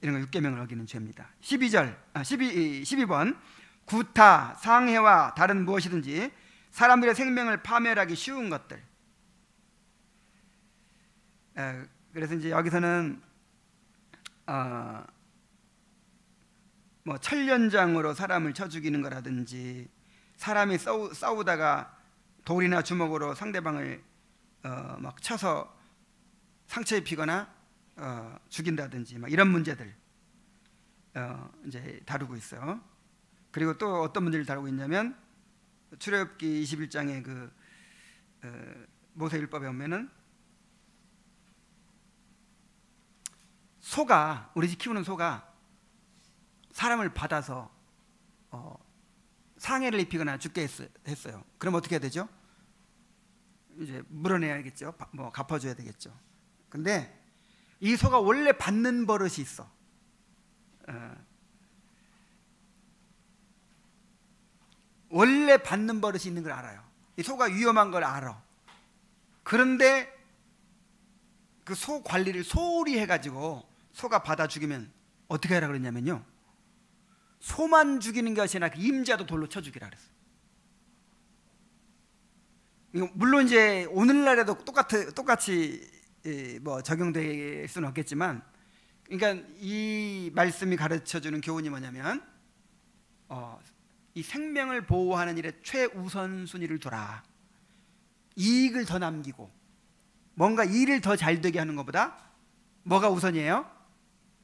이런 거 6계명을 어기는 죄입니다. 12번 구타, 상해와 다른 무엇이든지 사람들의 생명을 파멸하기 쉬운 것들. 그래서 이제 여기서는 뭐 철련장으로 사람을 쳐 죽이는 거라든지 사람이 싸우다가 돌이나 주먹으로 상대방을 막 쳐서 상처 입히거나 죽인다든지 막 이런 문제들 이제 다루고 있어요. 그리고 또 어떤 문제를 다루고 있냐면 출애굽기 21장의 그 모세율법에 보면은 소가, 우리 집 키우는 소가 사람을 받아서 상해를 입히거나 죽게 했어요. 그럼 어떻게 해야 되죠? 이제 물어내야겠죠. 뭐 갚아줘야 되겠죠. 근데 이 소가 원래 받는 버릇이 있어. 원래 받는 버릇이 있는 걸 알아요. 이 소가 위험한 걸 알아. 그런데 그 소 관리를 소홀히 해가지고 소가 받아 죽이면 어떻게 하라 그랬냐면요, 소만 죽이는 것이 아니라 그 임자도 돌로 쳐 죽이라 그랬어요. 물론 이제 오늘날에도 똑같이 뭐 적용될 수는 없겠지만, 그러니까 이 말씀이 가르쳐주는 교훈이 뭐냐면 이 생명을 보호하는 일에 최우선순위를 둬라. 이익을 더 남기고 뭔가 일을 더 잘 되게 하는 것보다 뭐가 우선이에요?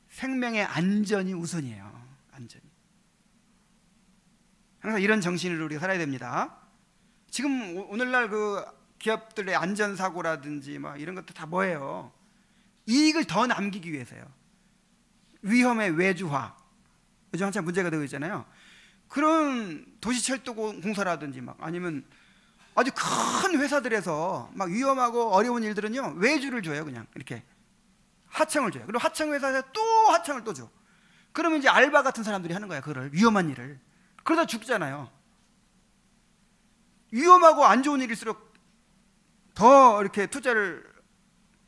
생명의 안전이 우선이에요. 안전이. 항상 이런 정신으로 우리가 살아야 됩니다. 지금 오늘날 그 기업들의 안전사고라든지 막 이런 것도 다 뭐예요? 이익을 더 남기기 위해서요. 위험의 외주화, 요즘 한참 문제가 되고 있잖아요. 그런 도시철도 공사라든지 막 아니면 아주 큰 회사들에서 막 위험하고 어려운 일들은요, 외주를 줘요. 그냥 이렇게 하청을 줘요. 그리고 하청 회사에서 또 하청을 또 줘. 그러면 이제 알바 같은 사람들이 하는 거야. 그거를, 위험한 일을. 그러다 죽잖아요. 위험하고 안 좋은 일일수록 더 이렇게 투자를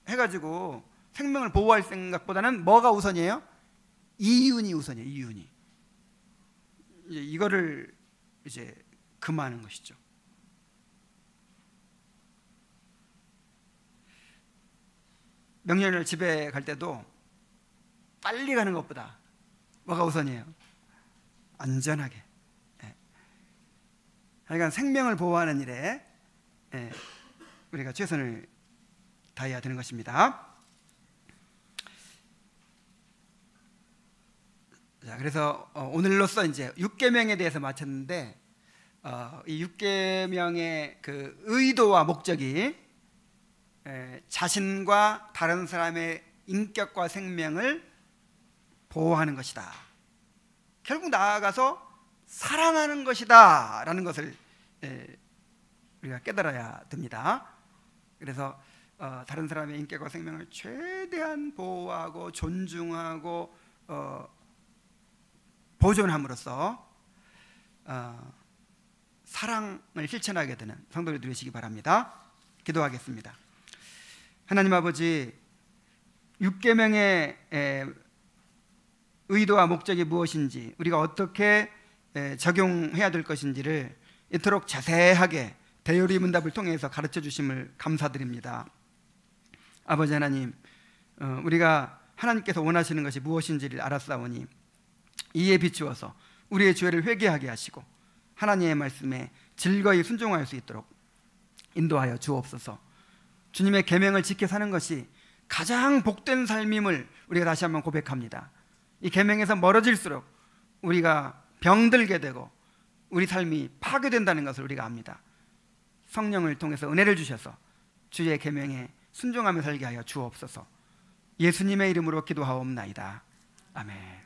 해가지고 생명을 보호할 생각보다는 뭐가 우선이에요? 이윤이 우선이에요. 이윤이. 이제 이거를 이제 금하는 것이죠. 명절날 집에 갈 때도 빨리 가는 것보다 뭐가 우선이에요? 안전하게. 하여간 생명을 보호하는 일에 우리가 최선을 다해야 되는 것입니다. 자, 그래서 오늘로써 이제 6계명에 대해서 마쳤는데, 이 6계명의 그 의도와 목적이 자신과 다른 사람의 인격과 생명을 보호하는 것이다. 결국 나아가서 사랑하는 것이다 라는 것을 우리가 깨달아야 됩니다. 그래서 다른 사람의 인격과 생명을 최대한 보호하고 존중하고 보존함으로써 사랑을 실천하게 되는 성도들이 되시기 바랍니다. 기도하겠습니다. 하나님 아버지, 6계명의 의도와 목적이 무엇인지, 우리가 어떻게 적용해야 될 것인지를 이토록 자세하게 대요리 문답을 통해서 가르쳐 주심을 감사드립니다. 아버지 하나님, 우리가 하나님께서 원하시는 것이 무엇인지를 알았사오니 이에 비추어서 우리의 죄를 회개하게 하시고 하나님의 말씀에 즐거이 순종할 수 있도록 인도하여 주옵소서. 주님의 계명을 지켜 사는 것이 가장 복된 삶임을 우리가 다시 한번 고백합니다. 이 계명에서 멀어질수록 우리가 병들게 되고 우리 삶이 파괴된다는 것을 우리가 압니다. 성령을 통해서 은혜를 주셔서 주의 계명에 순종하며 살게 하여 주옵소서. 예수님의 이름으로 기도하옵나이다. 아멘.